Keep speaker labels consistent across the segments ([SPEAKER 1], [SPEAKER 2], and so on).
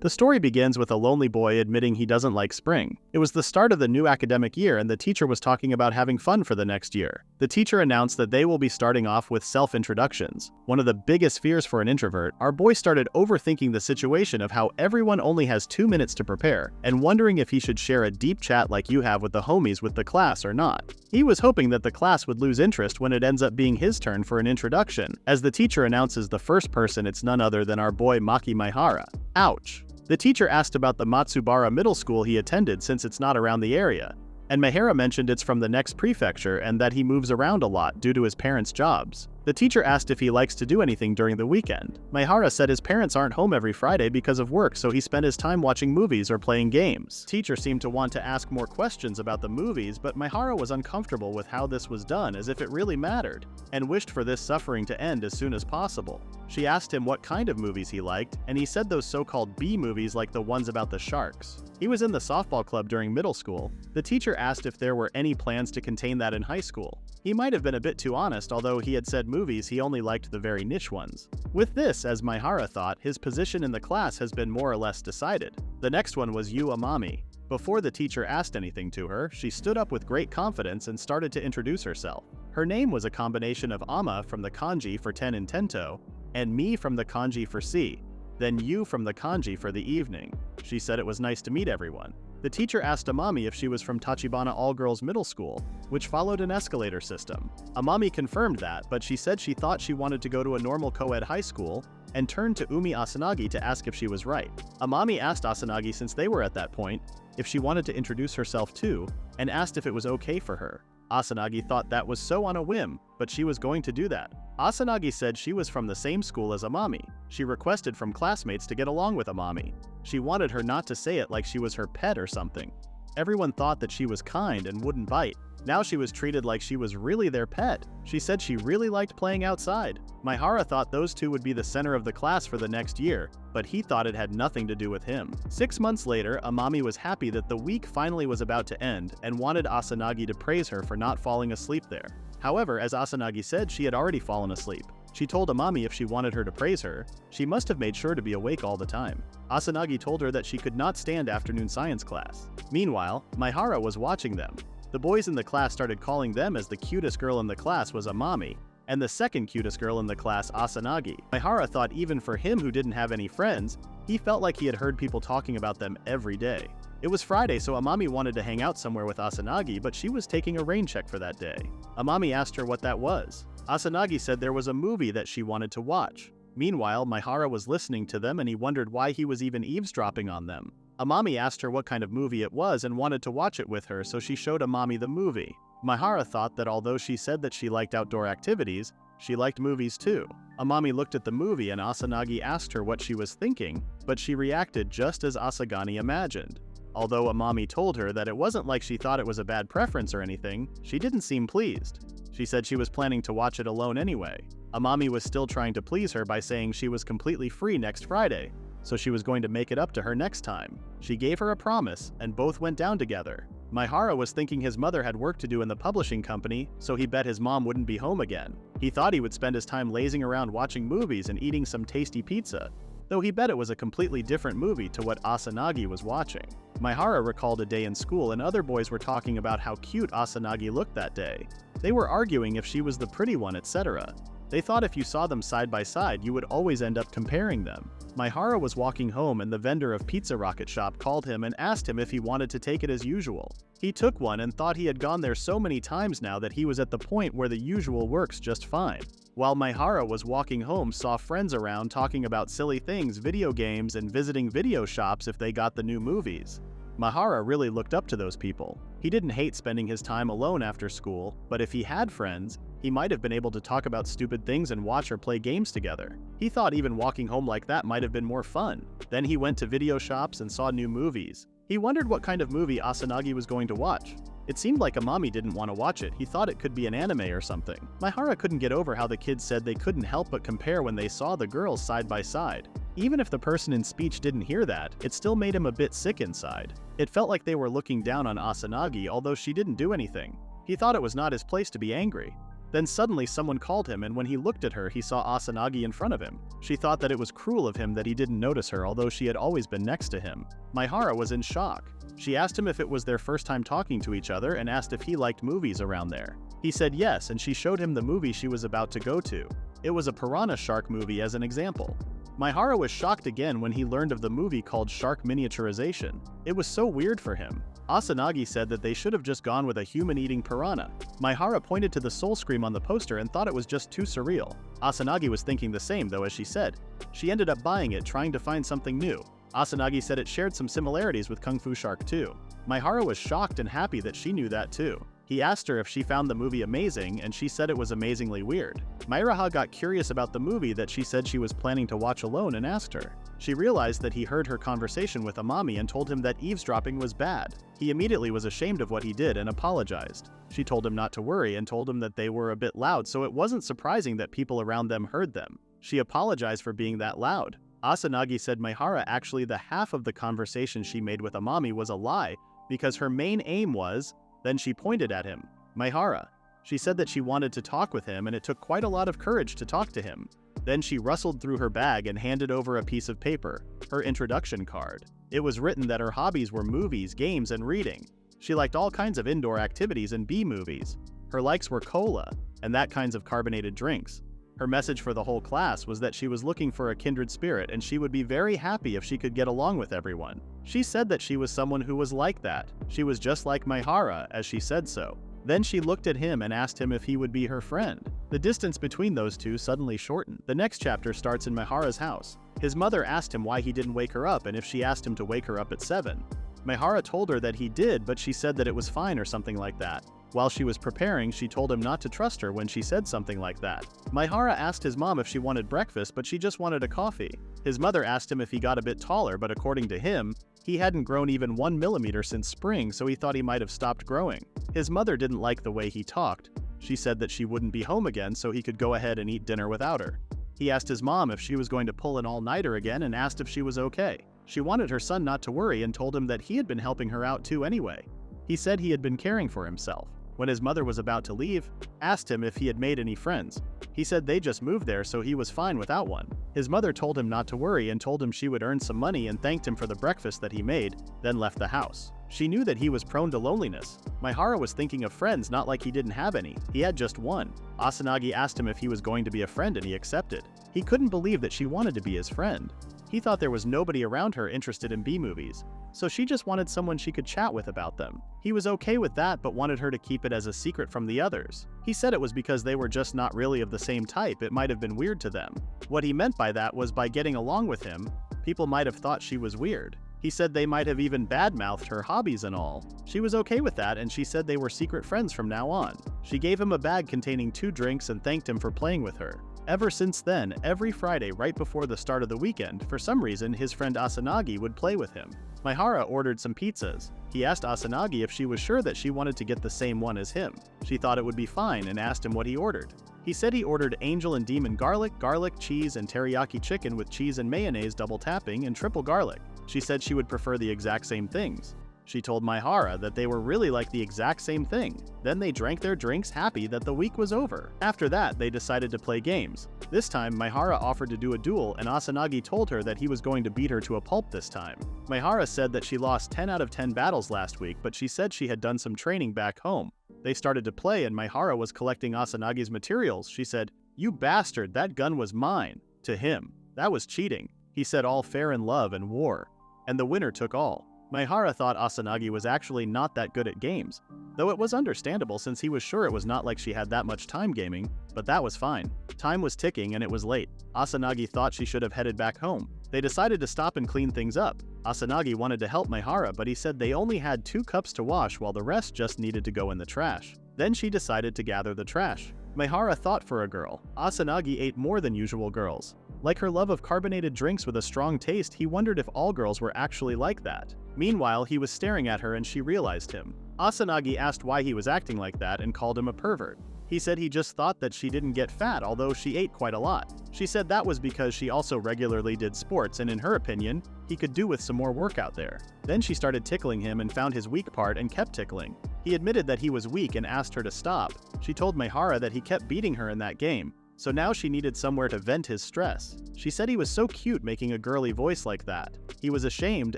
[SPEAKER 1] The story begins with a lonely boy admitting he doesn't like spring. It was the start of the new academic year and the teacher was talking about having fun for the next year. The teacher announced that they will be starting off with self-introductions. One of the biggest fears for an introvert, our boy started overthinking the situation of how everyone only has 2 minutes to prepare and wondering if he should share a deep chat like you have with the homies with the class or not. He was hoping that the class would lose interest when it ends up being his turn for an introduction. As the teacher announces the first person, it's none other than our boy Maki Maehara. Ouch. The teacher asked about the Matsubara middle school he attended since it's not around the area, and Maehara mentioned it's from the next prefecture and that he moves around a lot due to his parents' jobs. The teacher asked if he likes to do anything during the weekend. Maehara said his parents aren't home every Friday because of work, so he spent his time watching movies or playing games. Teacher seemed to want to ask more questions about the movies, but Maehara was uncomfortable with how this was done, as if it really mattered, and wished for this suffering to end as soon as possible. She asked him what kind of movies he liked, and he said those so-called B movies like the ones about the sharks. He was in the softball club during middle school. The teacher asked if there were any plans to contain that in high school. He might have been a bit too honest, although he had said movies he only liked the very niche ones. With this, as Maehara thought, his position in the class has been more or less decided. The next one was Amami. Before the teacher asked anything to her, she stood up with great confidence and started to introduce herself. Her name was a combination of Ama from the kanji for 10 in Tento, and Mi from the kanji for sea, then You from the kanji for the evening. She said it was nice to meet everyone. The teacher asked Amami if she was from Tachibana All-Girls Middle School, which followed an escalator system. Amami confirmed that, but she said she thought she wanted to go to a normal co-ed high school, and turned to Umi Asanagi to ask if she was right. Amami asked Asanagi, since they were at that point, if she wanted to introduce herself too, and asked if it was okay for her. Asanagi thought that was so on a whim, but she was going to do that. Asanagi said she was from the same school as Amami. She requested from classmates to get along with Amami. She wanted her not to say it like she was her pet or something. Everyone thought that she was kind and wouldn't bite. Now she was treated like she was really their pet. She said she really liked playing outside. Maehara thought those two would be the center of the class for the next year, but he thought it had nothing to do with him. 6 months later, Amami was happy that the week finally was about to end and wanted Asanagi to praise her for not falling asleep there. However, as Asanagi said, she had already fallen asleep. She told Amami if she wanted her to praise her, she must have made sure to be awake all the time. Asanagi told her that she could not stand afternoon science class. Meanwhile, Maehara was watching them. The boys in the class started calling them as the cutest girl in the class was Amami, and the second cutest girl in the class Asanagi. Maehara thought even for him who didn't have any friends, he felt like he had heard people talking about them every day. It was Friday, so Amami wanted to hang out somewhere with Asanagi, but she was taking a rain check for that day. Amami asked her what that was. Asanagi said there was a movie that she wanted to watch. Meanwhile, Maehara was listening to them and he wondered why he was even eavesdropping on them. Amami asked her what kind of movie it was and wanted to watch it with her, so she showed Amami the movie. Maehara thought that although she said that she liked outdoor activities, she liked movies too. Amami looked at the movie and Asanagi asked her what she was thinking, but she reacted just as Asagani imagined. Although Amami told her that it wasn't like she thought it was a bad preference or anything, she didn't seem pleased. She said she was planning to watch it alone anyway. Amami was still trying to please her by saying she was completely free next Friday, so she was going to make it up to her next time. She gave her a promise, and both went down together. Maehara was thinking his mother had work to do in the publishing company, so he bet his mom wouldn't be home again. He thought he would spend his time lazing around watching movies and eating some tasty pizza, though he bet it was a completely different movie to what Asanagi was watching. Maehara recalled a day in school and other boys were talking about how cute Asanagi looked that day. They were arguing if she was the pretty one, etc. They thought if you saw them side by side, you would always end up comparing them. Maehara was walking home and the vendor of Pizza Rocket Shop called him and asked him if he wanted to take it as usual. He took one and thought he had gone there so many times now that he was at the point where the usual works just fine. While Maehara was walking home, saw friends around talking about silly things, video games, and visiting video shops if they got the new movies. Maehara really looked up to those people. He didn't hate spending his time alone after school, but if he had friends, he might have been able to talk about stupid things and watch or play games together. He thought even walking home like that might have been more fun. Then he went to video shops and saw new movies. He wondered what kind of movie Asanagi was going to watch. It seemed like Amami didn't want to watch it. He thought it could be an anime or something. Maehara couldn't get over how the kids said they couldn't help but compare when they saw the girls side by side. Even if the person in speech didn't hear that, it still made him a bit sick inside. It felt like they were looking down on Asanagi, although she didn't do anything. He thought it was not his place to be angry. Then suddenly someone called him, and when he looked at her he saw Asanagi in front of him. She thought that it was cruel of him that he didn't notice her, although she had always been next to him. Maehara was in shock. She asked him if it was their first time talking to each other and asked if he liked movies around there. He said yes, and she showed him the movie she was about to go to. It was a piranha shark movie as an example. Maehara was shocked again when he learned of the movie called Shark Miniaturization. It was so weird for him. Asanagi said that they should have just gone with a human-eating piranha. Maehara pointed to the soul scream on the poster and thought it was just too surreal. Asanagi was thinking the same though, as she said. She ended up buying it, trying to find something new. Asanagi said it shared some similarities with Kung Fu Shark 2. Maehara was shocked and happy that she knew that too. He asked her if she found the movie amazing, and she said it was amazingly weird. Maehara got curious about the movie that she said she was planning to watch alone and asked her. She realized that he heard her conversation with Amami and told him that eavesdropping was bad. He immediately was ashamed of what he did and apologized. She told him not to worry and told him that they were a bit loud, so it wasn't surprising that people around them heard them. She apologized for being that loud. Asanagi said Maehara actually the half of the conversation she made with Amami was a lie because her main aim was. Then she pointed at him. Maehara. She said that she wanted to talk with him and it took quite a lot of courage to talk to him. Then she rustled through her bag and handed over a piece of paper, her introduction card. It was written that her hobbies were movies, games, and reading. She liked all kinds of indoor activities and B-movies. Her likes were cola, and that kinds of carbonated drinks. Her message for the whole class was that she was looking for a kindred spirit and she would be very happy if she could get along with everyone. She said that she was someone who was like that. She was just like Maehara, as she said so. Then she looked at him and asked him if he would be her friend. The distance between those two suddenly shortened. The next chapter starts in Maehara's house. His mother asked him why he didn't wake her up and if she asked him to wake her up at 7. Maehara told her that he did, but she said that it was fine or something like that. While she was preparing, she told him not to trust her when she said something like that. Maehara asked his mom if she wanted breakfast, but she just wanted a coffee. His mother asked him if he got a bit taller, but according to him, he hadn't grown even 1 millimeter since spring, so he thought he might have stopped growing. His mother didn't like the way he talked. She said that she wouldn't be home again, so he could go ahead and eat dinner without her. He asked his mom if she was going to pull an all-nighter again and asked if she was okay. She wanted her son not to worry and told him that he had been helping her out too anyway. He said he had been caring for himself. When his mother was about to leave, asked him if he had made any friends. He said they just moved there, so he was fine without one. His mother told him not to worry and told him she would earn some money and thanked him for the breakfast that he made, then left the house. She knew that he was prone to loneliness. Maehara was thinking of friends, not like he didn't have any. He had just one. Asanagi asked him if he was going to be a friend and he accepted. He couldn't believe that she wanted to be his friend. He thought there was nobody around her interested in B-movies, so she just wanted someone she could chat with about them. He was okay with that but wanted her to keep it as a secret from the others. He said it was because they were just not really of the same type, it might have been weird to them. What he meant by that was by getting along with him, people might have thought she was weird. He said they might have even badmouthed her hobbies and all. She was okay with that and she said they were secret friends from now on. She gave him a bag containing 2 drinks and thanked him for playing with her. Ever since then, every Friday right before the start of the weekend, for some reason his friend Asanagi would play with him. Maehara ordered some pizzas. He asked Asanagi if she was sure that she wanted to get the same one as him. She thought it would be fine and asked him what he ordered. He said he ordered angel and demon garlic, cheese, and teriyaki chicken with cheese and mayonnaise double tapping and triple garlic. She said she would prefer the exact same things. She told Maehara that they were really like the exact same thing. Then they drank their drinks happy that the week was over. After that, they decided to play games. This time, Maehara offered to do a duel and Asanagi told her that he was going to beat her to a pulp this time. Maehara said that she lost 10 out of 10 battles last week, but she said she had done some training back home. They started to play and Maehara was collecting Asanagi's materials. She said, "You bastard, that gun was mine." To him, that was cheating. He said all fair in love and war. And the winner took all. Maehara thought Asanagi was actually not that good at games, though it was understandable since he was sure it was not like she had that much time gaming, but that was fine. Time was ticking and it was late. Asanagi thought she should have headed back home. They decided to stop and clean things up. Asanagi wanted to help Maehara, but he said they only had 2 cups to wash while the rest just needed to go in the trash. Then she decided to gather the trash. Maehara thought for a girl. Asanagi ate more than usual girls. Like her love of carbonated drinks with a strong taste, he wondered if all girls were actually like that. Meanwhile, he was staring at her and she realized him. Asanagi asked why he was acting like that and called him a pervert. He said he just thought that she didn't get fat, although she ate quite a lot. She said that was because she also regularly did sports, and in her opinion, he could do with some more workout there. Then she started tickling him and found his weak part and kept tickling. He admitted that he was weak and asked her to stop. She told Maehara that he kept beating her in that game, so now she needed somewhere to vent his stress. She said he was so cute making a girly voice like that. He was ashamed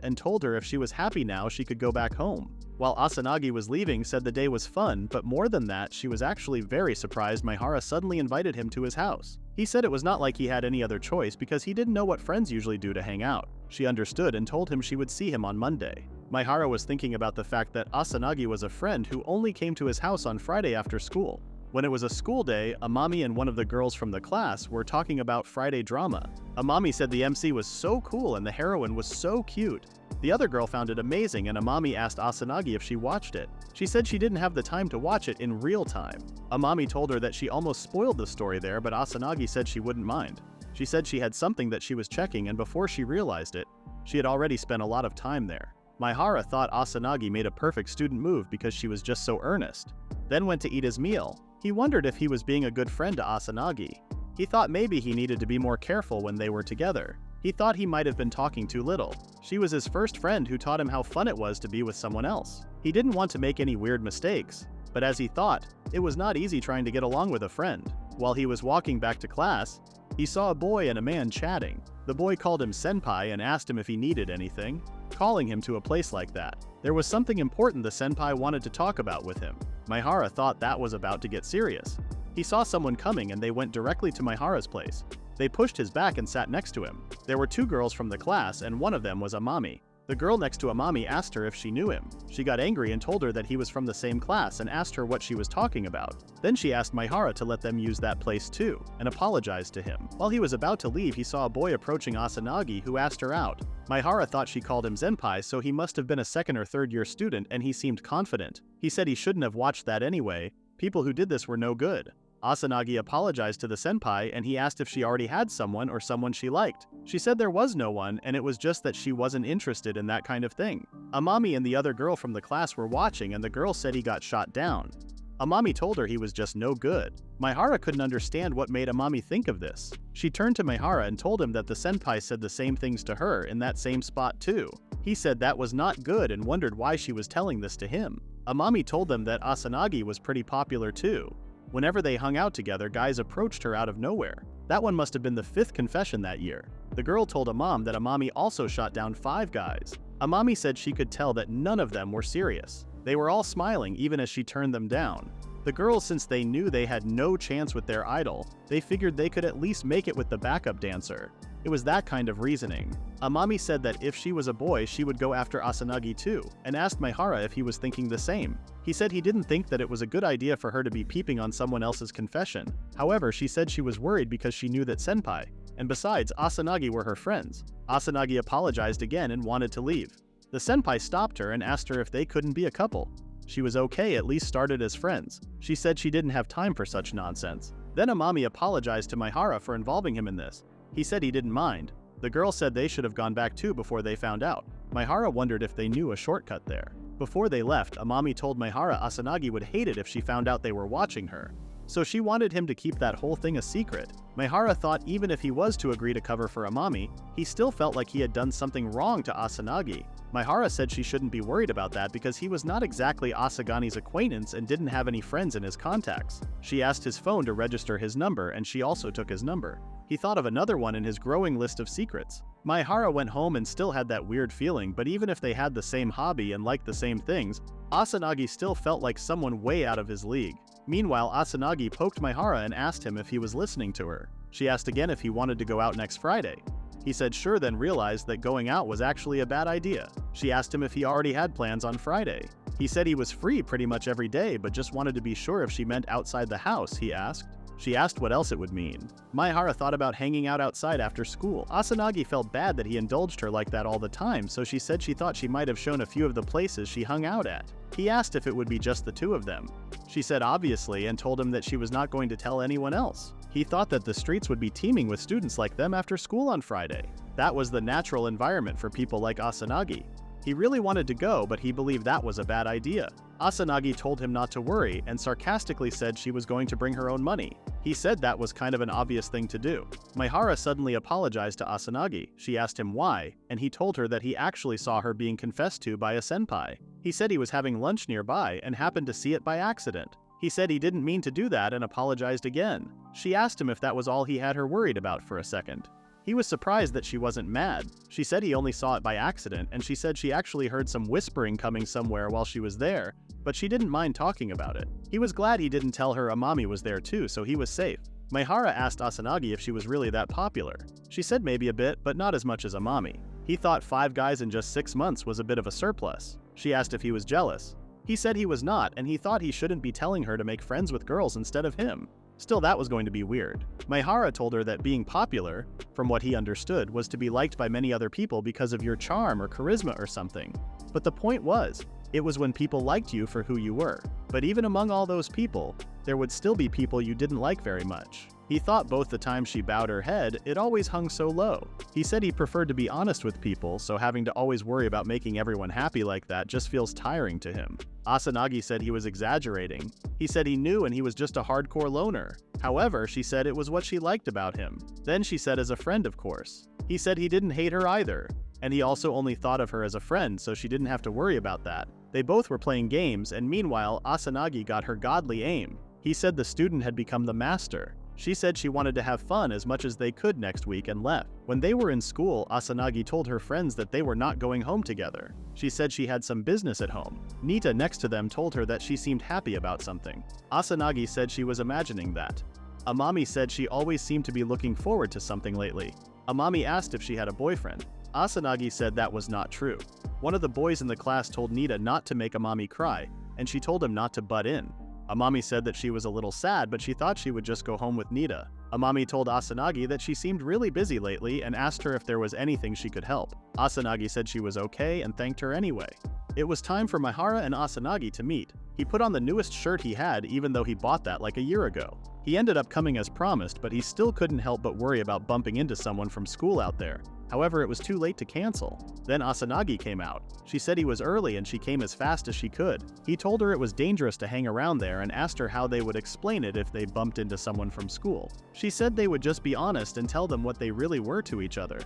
[SPEAKER 1] and told her if she was happy now she could go back home. While Asanagi was leaving, said the day was fun, but more than that, she was actually very surprised Maehara suddenly invited him to his house. He said it was not like he had any other choice because he didn't know what friends usually do to hang out. She understood and told him she would see him on Monday. Maehara was thinking about the fact that Asanagi was a friend who only came to his house on Friday after school. When it was a school day, Amami and one of the girls from the class were talking about Friday drama. Amami said the MC was so cool and the heroine was so cute. The other girl found it amazing and Amami asked Asanagi if she watched it. She said she didn't have the time to watch it in real time. Amami told her that she almost spoiled the story there, but Asanagi said she wouldn't mind. She said she had something that she was checking, and before she realized it, she had already spent a lot of time there. Maehara thought Asanagi made a perfect student move because she was just so earnest. Then went to eat his meal. He wondered if he was being a good friend to Asanagi. He thought maybe he needed to be more careful when they were together. He thought he might have been talking too little. She was his first friend who taught him how fun it was to be with someone else. He didn't want to make any weird mistakes, but as he thought, it was not easy trying to get along with a friend. While he was walking back to class, he saw a boy and a man chatting. The boy called him senpai and asked him if he needed anything, calling him to a place like that. There was something important the senpai wanted to talk about with him. Maehara thought that was about to get serious. He saw someone coming and they went directly to Maehara's place. They pushed his back and sat next to him. There were two girls from the class and one of them was Amami. The girl next to Amami asked her if she knew him. She got angry and told her that he was from the same class and asked her what she was talking about. Then she asked Maehara to let them use that place too, and apologized to him. While he was about to leave, he saw a boy approaching Asanagi who asked her out. Maehara thought she called him senpai, so he must have been a second or third year student and he seemed confident. He said he shouldn't have watched that anyway. People who did this were no good. Asanagi apologized to the senpai and he asked if she already had someone or someone she liked. She said there was no one and it was just that she wasn't interested in that kind of thing. Amami and the other girl from the class were watching and the girl said he got shot down. Amami told her he was just no good. Maehara couldn't understand what made Amami think of this. She turned to Maehara and told him that the senpai said the same things to her in that same spot too. He said that was not good and wondered why she was telling this to him. Amami told them that Asanagi was pretty popular too. Whenever they hung out together, guys approached her out of nowhere. That one must have been the 5th confession that year. The girl told Amam that Amami also shot down 5 guys. Amami said she could tell that none of them were serious. They were all smiling even as she turned them down. The girls, since they knew they had no chance with their idol, they figured they could at least make it with the backup dancer. It was that kind of reasoning. Amami said that if she was a boy, she would go after Asanagi too, and asked Maehara if he was thinking the same. He said he didn't think that it was a good idea for her to be peeping on someone else's confession. However, she said she was worried because she knew that senpai, and besides, Asanagi were her friends. Asanagi apologized again and wanted to leave. The senpai stopped her and asked her if they couldn't be a couple. She was okay, at least started as friends. She said she didn't have time for such nonsense. Then Amami apologized to Maehara for involving him in this. He said he didn't mind. The girl said they should have gone back too before they found out. Maehara wondered if they knew a shortcut there. Before they left, Amami told Maehara Asanagi would hate it if she found out they were watching her. So she wanted him to keep that whole thing a secret. Maehara thought even if he was to agree to cover for Amami, he still felt like he had done something wrong to Asanagi. Maehara said she shouldn't be worried about that because he was not exactly Asagani's acquaintance and didn't have any friends in his contacts. She asked his phone to register his number and she also took his number. He thought of another one in his growing list of secrets. Maehara went home and still had that weird feeling, but even if they had the same hobby and liked the same things, Asanagi still felt like someone way out of his league. Meanwhile, Asanagi poked Maehara and asked him if he was listening to her. She asked again if he wanted to go out next Friday. He said sure, then realized that going out was actually a bad idea. She asked him if he already had plans on Friday. He said he was free pretty much every day, but just wanted to be sure if she meant outside the house, he asked. She asked what else it would mean. Maehara thought about hanging out outside after school. Asanagi felt bad that he indulged her like that all the time, so she said she thought she might have shown a few of the places she hung out at. He asked if it would be just the two of them. She said obviously and told him that she was not going to tell anyone else. He thought that the streets would be teeming with students like them after school on Friday. That was the natural environment for people like Asanagi. He really wanted to go, but he believed that was a bad idea. Asanagi told him not to worry and sarcastically said she was going to bring her own money. He said that was kind of an obvious thing to do. Maehara suddenly apologized to Asanagi. She asked him why, and he told her that he actually saw her being confessed to by a senpai. He said he was having lunch nearby and happened to see it by accident. He said he didn't mean to do that and apologized again. She asked him if that was all he had her worried about for a second. He was surprised that she wasn't mad. She said he only saw it by accident, and she said she actually heard some whispering coming somewhere while she was there, but she didn't mind talking about it. He was glad he didn't tell her Amami was there too, so he was safe. Maehara asked Asanagi if she was really that popular. She said maybe a bit, but not as much as Amami. He thought 5 guys in just 6 months was a bit of a surplus. She asked if he was jealous. He said he was not, and he thought he shouldn't be telling her to make friends with girls instead of him. Still, that was going to be weird. Maehara told her that being popular, from what he understood, was to be liked by many other people because of your charm or charisma or something. But the point was, it was when people liked you for who you were. But even among all those people, there would still be people you didn't like very much. He thought both the time she bowed her head, it always hung so low. He said he preferred to be honest with people, so having to always worry about making everyone happy like that just feels tiring to him. Asanagi said he was exaggerating. He said he knew and he was just a hardcore loner. However, she said it was what she liked about him. Then she said as a friend, of course. He said he didn't hate her either, and he also only thought of her as a friend, so she didn't have to worry about that. They both were playing games, and meanwhile, Asanagi got her godly aim. He said the student had become the master. She said she wanted to have fun as much as they could next week and left. When they were in school, Asanagi told her friends that they were not going home together. She said she had some business at home. Nita next to them told her that she seemed happy about something. Asanagi said she was imagining that. Amami said she always seemed to be looking forward to something lately. Amami asked if she had a boyfriend. Asanagi said that was not true. One of the boys in the class told Nita not to make Amami cry, and she told him not to butt in. Amami said that she was a little sad, but she thought she would just go home with Nita. Amami told Asanagi that she seemed really busy lately and asked her if there was anything she could help. Asanagi said she was okay and thanked her anyway. It was time for Maehara and Asanagi to meet. He put on the newest shirt he had even though he bought that like a year ago. He ended up coming as promised, but he still couldn't help but worry about bumping into someone from school out there. However, it was too late to cancel. Then Asanagi came out. She said he was early and she came as fast as she could. He told her it was dangerous to hang around there and asked her how they would explain it if they bumped into someone from school. She said they would just be honest and tell them what they really were to each other.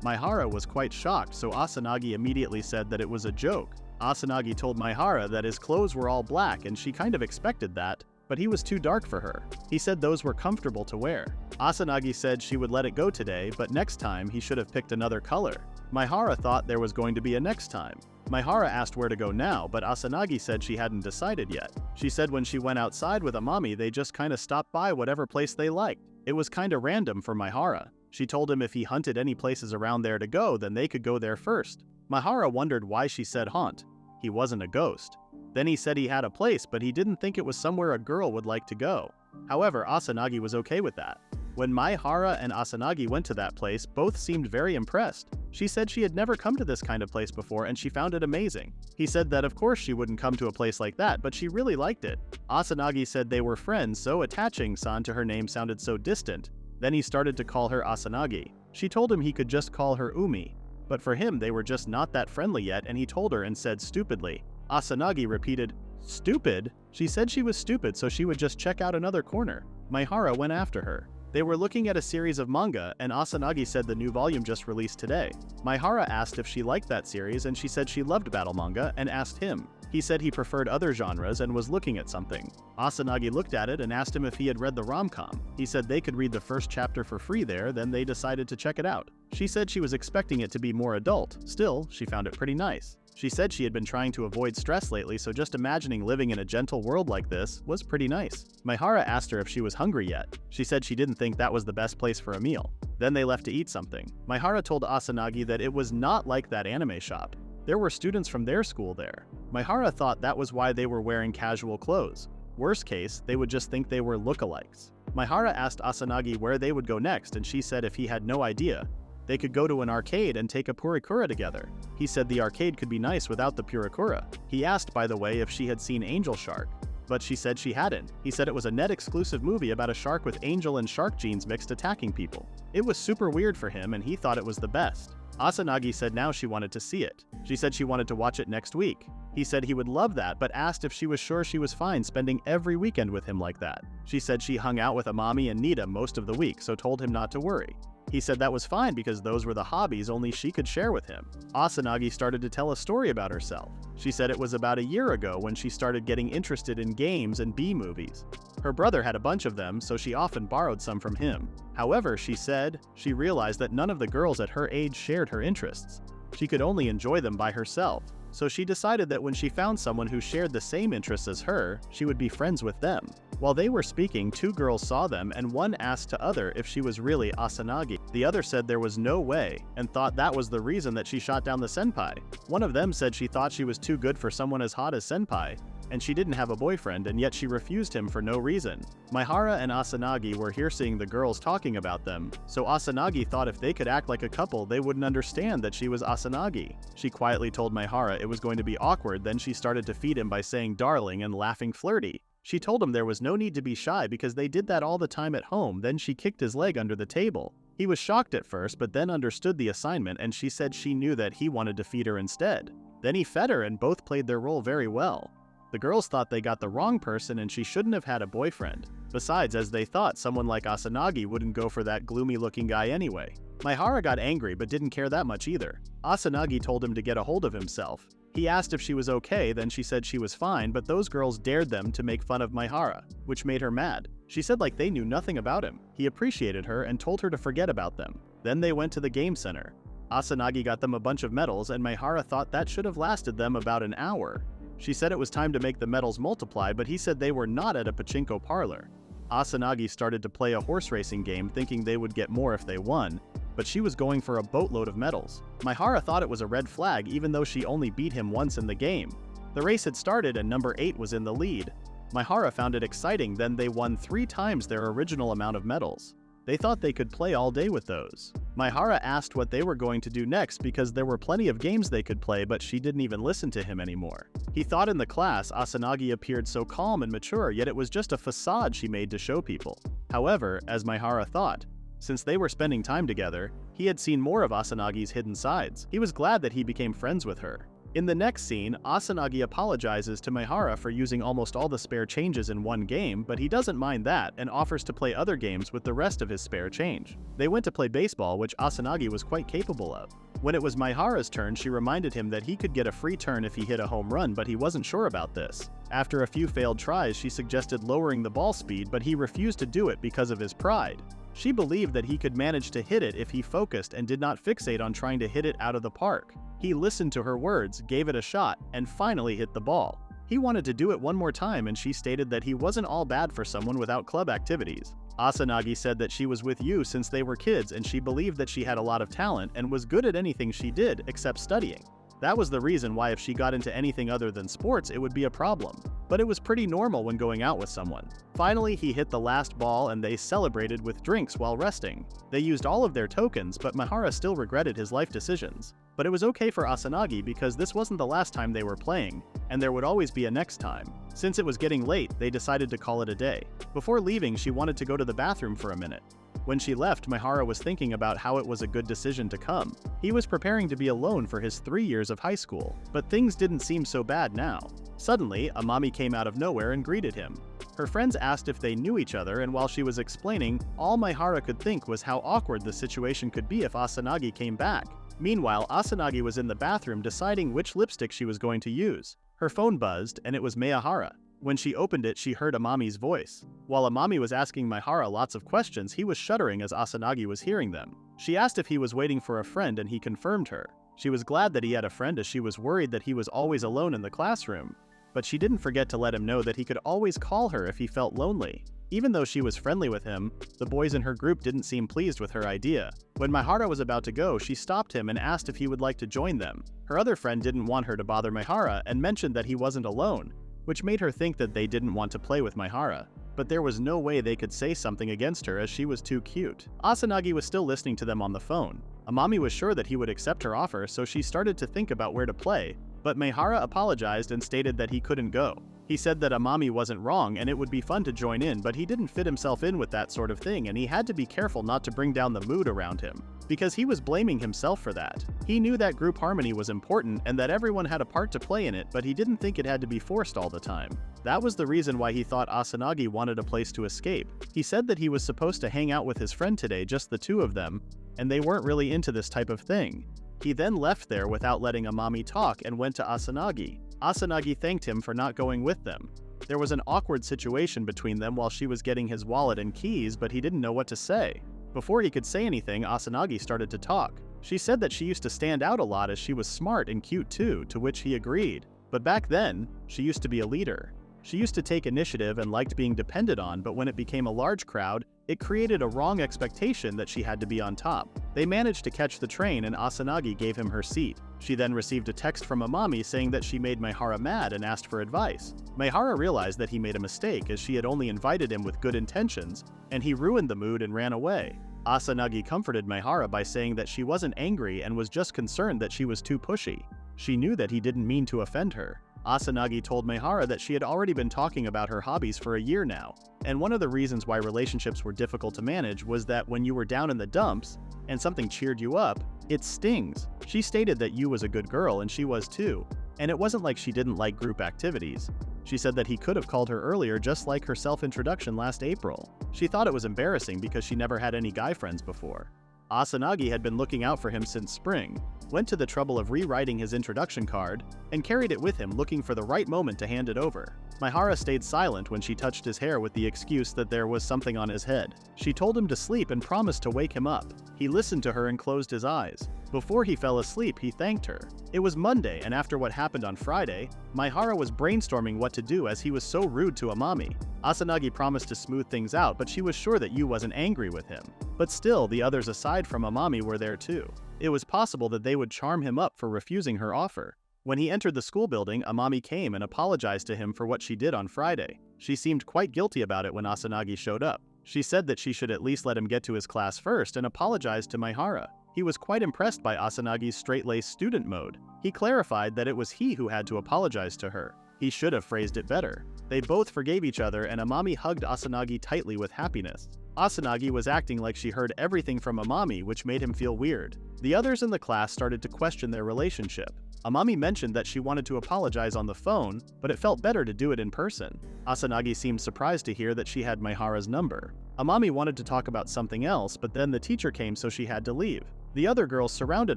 [SPEAKER 1] Maehara was quite shocked, so Asanagi immediately said that it was a joke. Asanagi told Maehara that his clothes were all black and she kind of expected that, but he was too dark for her. He said those were comfortable to wear. Asanagi said she would let it go today, but next time he should have picked another color. Maehara thought there was going to be a next time. Maehara asked where to go now, but Asanagi said she hadn't decided yet. She said when she went outside with Amami, they just kinda stopped by whatever place they liked. It was kinda random for Maehara. She told him if he hunted any places around there to go, then they could go there first. Maehara wondered why she said haunt. He wasn't a ghost. Then he said he had a place, but he didn't think it was somewhere a girl would like to go. However, Asanagi was okay with that. When Maehara and Asanagi went to that place, both seemed very impressed. She said she had never come to this kind of place before and she found it amazing. He said that of course she wouldn't come to a place like that, but she really liked it. Asanagi said they were friends, so attaching San to her name sounded so distant. Then he started to call her Asanagi. She told him he could just call her Umi. But for him, they were just not that friendly yet, and he told her and said stupidly. Asanagi repeated, "Stupid?" She said she was stupid, so she would just check out another corner. Maehara went after her. They were looking at a series of manga, and Asanagi said the new volume just released today. Maehara asked if she liked that series, and she said she loved battle manga, and asked him. He said he preferred other genres and was looking at something. Asanagi looked at it and asked him if he had read the rom-com. He said they could read the first chapter for free there, then they decided to check it out. She said she was expecting it to be more adult. Still, she found it pretty nice. She said she had been trying to avoid stress lately, so just imagining living in a gentle world like this was pretty nice. Maehara asked her if she was hungry yet. She said she didn't think that was the best place for a meal. Then they left to eat something. Maehara told Asanagi that it was not like that anime shop. There were students from their school there. Maehara thought that was why they were wearing casual clothes. Worst case, they would just think they were lookalikes. Maehara asked Asanagi where they would go next, and she said if he had no idea, they could go to an arcade and take a purikura together. He said the arcade could be nice without the purikura. He asked, by the way, if she had seen Angel Shark. but she said she hadn't. He said it was a net-exclusive movie about a shark with angel and shark genes mixed attacking people. It was super weird for him and he thought it was the best. Asanagi said now she wanted to see it. She said she wanted to watch it next week. He said he would love that, but asked if she was sure she was fine spending every weekend with him like that. She said she hung out with Amami and Nita most of the week, so told him not to worry. He said that was fine because those were the hobbies only she could share with him. Asanagi started to tell a story about herself. She said it was about a year ago when she started getting interested in games and B-movies. Her brother had a bunch of them, so she often borrowed some from him. However, she said, she realized that none of the girls at her age shared her interests. She could only enjoy them by herself, so she decided that when she found someone who shared the same interests as her, she would be friends with them. While they were speaking, two girls saw them and one asked the other if she was really Asanagi. The other said there was no way and thought that was the reason that she shot down the senpai. One of them said she thought she was too good for someone as hot as senpai, and she didn't have a boyfriend and yet she refused him for no reason. Maehara and Asanagi were here seeing the girls talking about them, so Asanagi thought if they could act like a couple they wouldn't understand that she was Asanagi. She quietly told Maehara it was going to be awkward, then she started to feed him by saying darling and laughing flirty. She told him there was no need to be shy because they did that all the time at home, then she kicked his leg under the table. He was shocked at first but then understood the assignment and she said she knew that he wanted to feed her instead. Then he fed her and both played their role very well. The girls thought they got the wrong person and she shouldn't have had a boyfriend. Besides, as they thought, someone like Asanagi wouldn't go for that gloomy-looking guy anyway. Maehara got angry but didn't care that much either. Asanagi told him to get a hold of himself. He asked if she was okay, then she said she was fine, but those girls dared them to make fun of Maehara, which made her mad. She said like they knew nothing about him. He appreciated her and told her to forget about them. Then they went to the game center. Asanagi got them a bunch of medals and Maehara thought that should have lasted them about an hour. She said it was time to make the medals multiply, but he said they were not at a pachinko parlor. Asanagi started to play a horse racing game thinking they would get more if they won, but she was going for a boatload of medals. Maehara thought it was a red flag even though she only beat him once in the game. The race had started and number 8 was in the lead. Maehara found it exciting, then they won 3 times their original amount of medals. They thought they could play all day with those. Maehara asked what they were going to do next because there were plenty of games they could play, but she didn't even listen to him anymore. He thought in the class Asanagi appeared so calm and mature, yet it was just a facade she made to show people. However, as Maehara thought, since they were spending time together, he had seen more of Asanagi's hidden sides. He was glad that he became friends with her. In the next scene, Asanagi apologizes to Maehara for using almost all the spare changes in one game, but he doesn't mind that and offers to play other games with the rest of his spare change. They went to play baseball, which Asanagi was quite capable of. When it was Maehara's turn, she reminded him that he could get a free turn if he hit a home run, but he wasn't sure about this. After a few failed tries, she suggested lowering the ball speed, but he refused to do it because of his pride. She believed that he could manage to hit it if he focused and did not fixate on trying to hit it out of the park. He listened to her words, gave it a shot, and finally hit the ball. He wanted to do it one more time and she stated that he wasn't all bad for someone without club activities. Asanagi said that she was with you since they were kids and she believed that she had a lot of talent and was good at anything she did except studying. That was the reason why if she got into anything other than sports it would be a problem. But it was pretty normal when going out with someone. Finally, he hit the last ball and they celebrated with drinks while resting. They used all of their tokens, but Maehara still regretted his life decisions. But it was okay for Asanagi because this wasn't the last time they were playing, and there would always be a next time. Since it was getting late, they decided to call it a day. Before leaving, she wanted to go to the bathroom for a minute. When she left, Maehara was thinking about how it was a good decision to come. He was preparing to be alone for his 3 years of high school, but things didn't seem so bad now. Suddenly, Amami came out of nowhere and greeted him. Her friends asked if they knew each other, and while she was explaining, all Maehara could think was how awkward the situation could be if Asanagi came back. Meanwhile, Asanagi was in the bathroom deciding which lipstick she was going to use. Her phone buzzed, and it was Maehara. When she opened it, she heard Amami's voice. While Amami was asking Maehara lots of questions, he was shuddering as Asanagi was hearing them. She asked if he was waiting for a friend and he confirmed her. She was glad that he had a friend as she was worried that he was always alone in the classroom. But she didn't forget to let him know that he could always call her if he felt lonely. Even though she was friendly with him, the boys in her group didn't seem pleased with her idea. When Maehara was about to go, she stopped him and asked if he would like to join them. Her other friend didn't want her to bother Maehara and mentioned that he wasn't alone, which made her think that they didn't want to play with Maehara. But there was no way they could say something against her as she was too cute. Asanagi was still listening to them on the phone. Amami was sure that he would accept her offer, so she started to think about where to play, but Maehara apologized and stated that he couldn't go. He said that Amami wasn't wrong and it would be fun to join in, but he didn't fit himself in with that sort of thing and he had to be careful not to bring down the mood around him, because he was blaming himself for that. He knew that group harmony was important and that everyone had a part to play in it, but he didn't think it had to be forced all the time. That was the reason why he thought Asanagi wanted a place to escape. He said that he was supposed to hang out with his friend today, just the two of them, and they weren't really into this type of thing. He then left there without letting Amami talk and went to Asanagi. Asanagi thanked him for not going with them. There was an awkward situation between them while she was getting his wallet and keys, but he didn't know what to say. Before he could say anything, Asanagi started to talk. She said that she used to stand out a lot as she was smart and cute too, to which he agreed. But back then, she used to be a leader. She used to take initiative and liked being depended on, but when it became a large crowd, it created a wrong expectation that she had to be on top. They managed to catch the train and Asanagi gave him her seat. She then received a text from Amami saying that she made Maehara mad and asked for advice. Maehara realized that he made a mistake as she had only invited him with good intentions, and he ruined the mood and ran away. Asanagi comforted Maehara by saying that she wasn't angry and was just concerned that she was too pushy. She knew that he didn't mean to offend her. Asanagi told Maehara that she had already been talking about her hobbies for a year now, and one of the reasons why relationships were difficult to manage was that when you were down in the dumps and something cheered you up, it stings. She stated that Yu was a good girl and she was too, and it wasn't like she didn't like group activities. She said that he could have called her earlier, just like her self-introduction last April. She thought it was embarrassing because she never had any guy friends before. Asanagi had been looking out for him since spring, went to the trouble of rewriting his introduction card, and carried it with him looking for the right moment to hand it over. Maehara stayed silent when she touched his hair with the excuse that there was something on his head. She told him to sleep and promised to wake him up. He listened to her and closed his eyes. Before he fell asleep, he thanked her. It was Monday, and after what happened on Friday, Maehara was brainstorming what to do as he was so rude to Amami. Asanagi promised to smooth things out, but she was sure that Yu wasn't angry with him. But still, the others aside from Amami were there too. It was possible that they would charm him up for refusing her offer. When he entered the school building, Amami came and apologized to him for what she did on Friday. She seemed quite guilty about it when Asanagi showed up. She said that she should at least let him get to his class first and apologized to Maehara. He was quite impressed by Asanagi's straight-laced student mode. He clarified that it was he who had to apologize to her. He should have phrased it better. They both forgave each other and Amami hugged Asanagi tightly with happiness. Asanagi was acting like she heard everything from Amami, which made him feel weird. The others in the class started to question their relationship. Amami mentioned that she wanted to apologize on the phone, but it felt better to do it in person. Asanagi seemed surprised to hear that she had Maehara's number. Amami wanted to talk about something else, but then the teacher came so she had to leave. The other girls surrounded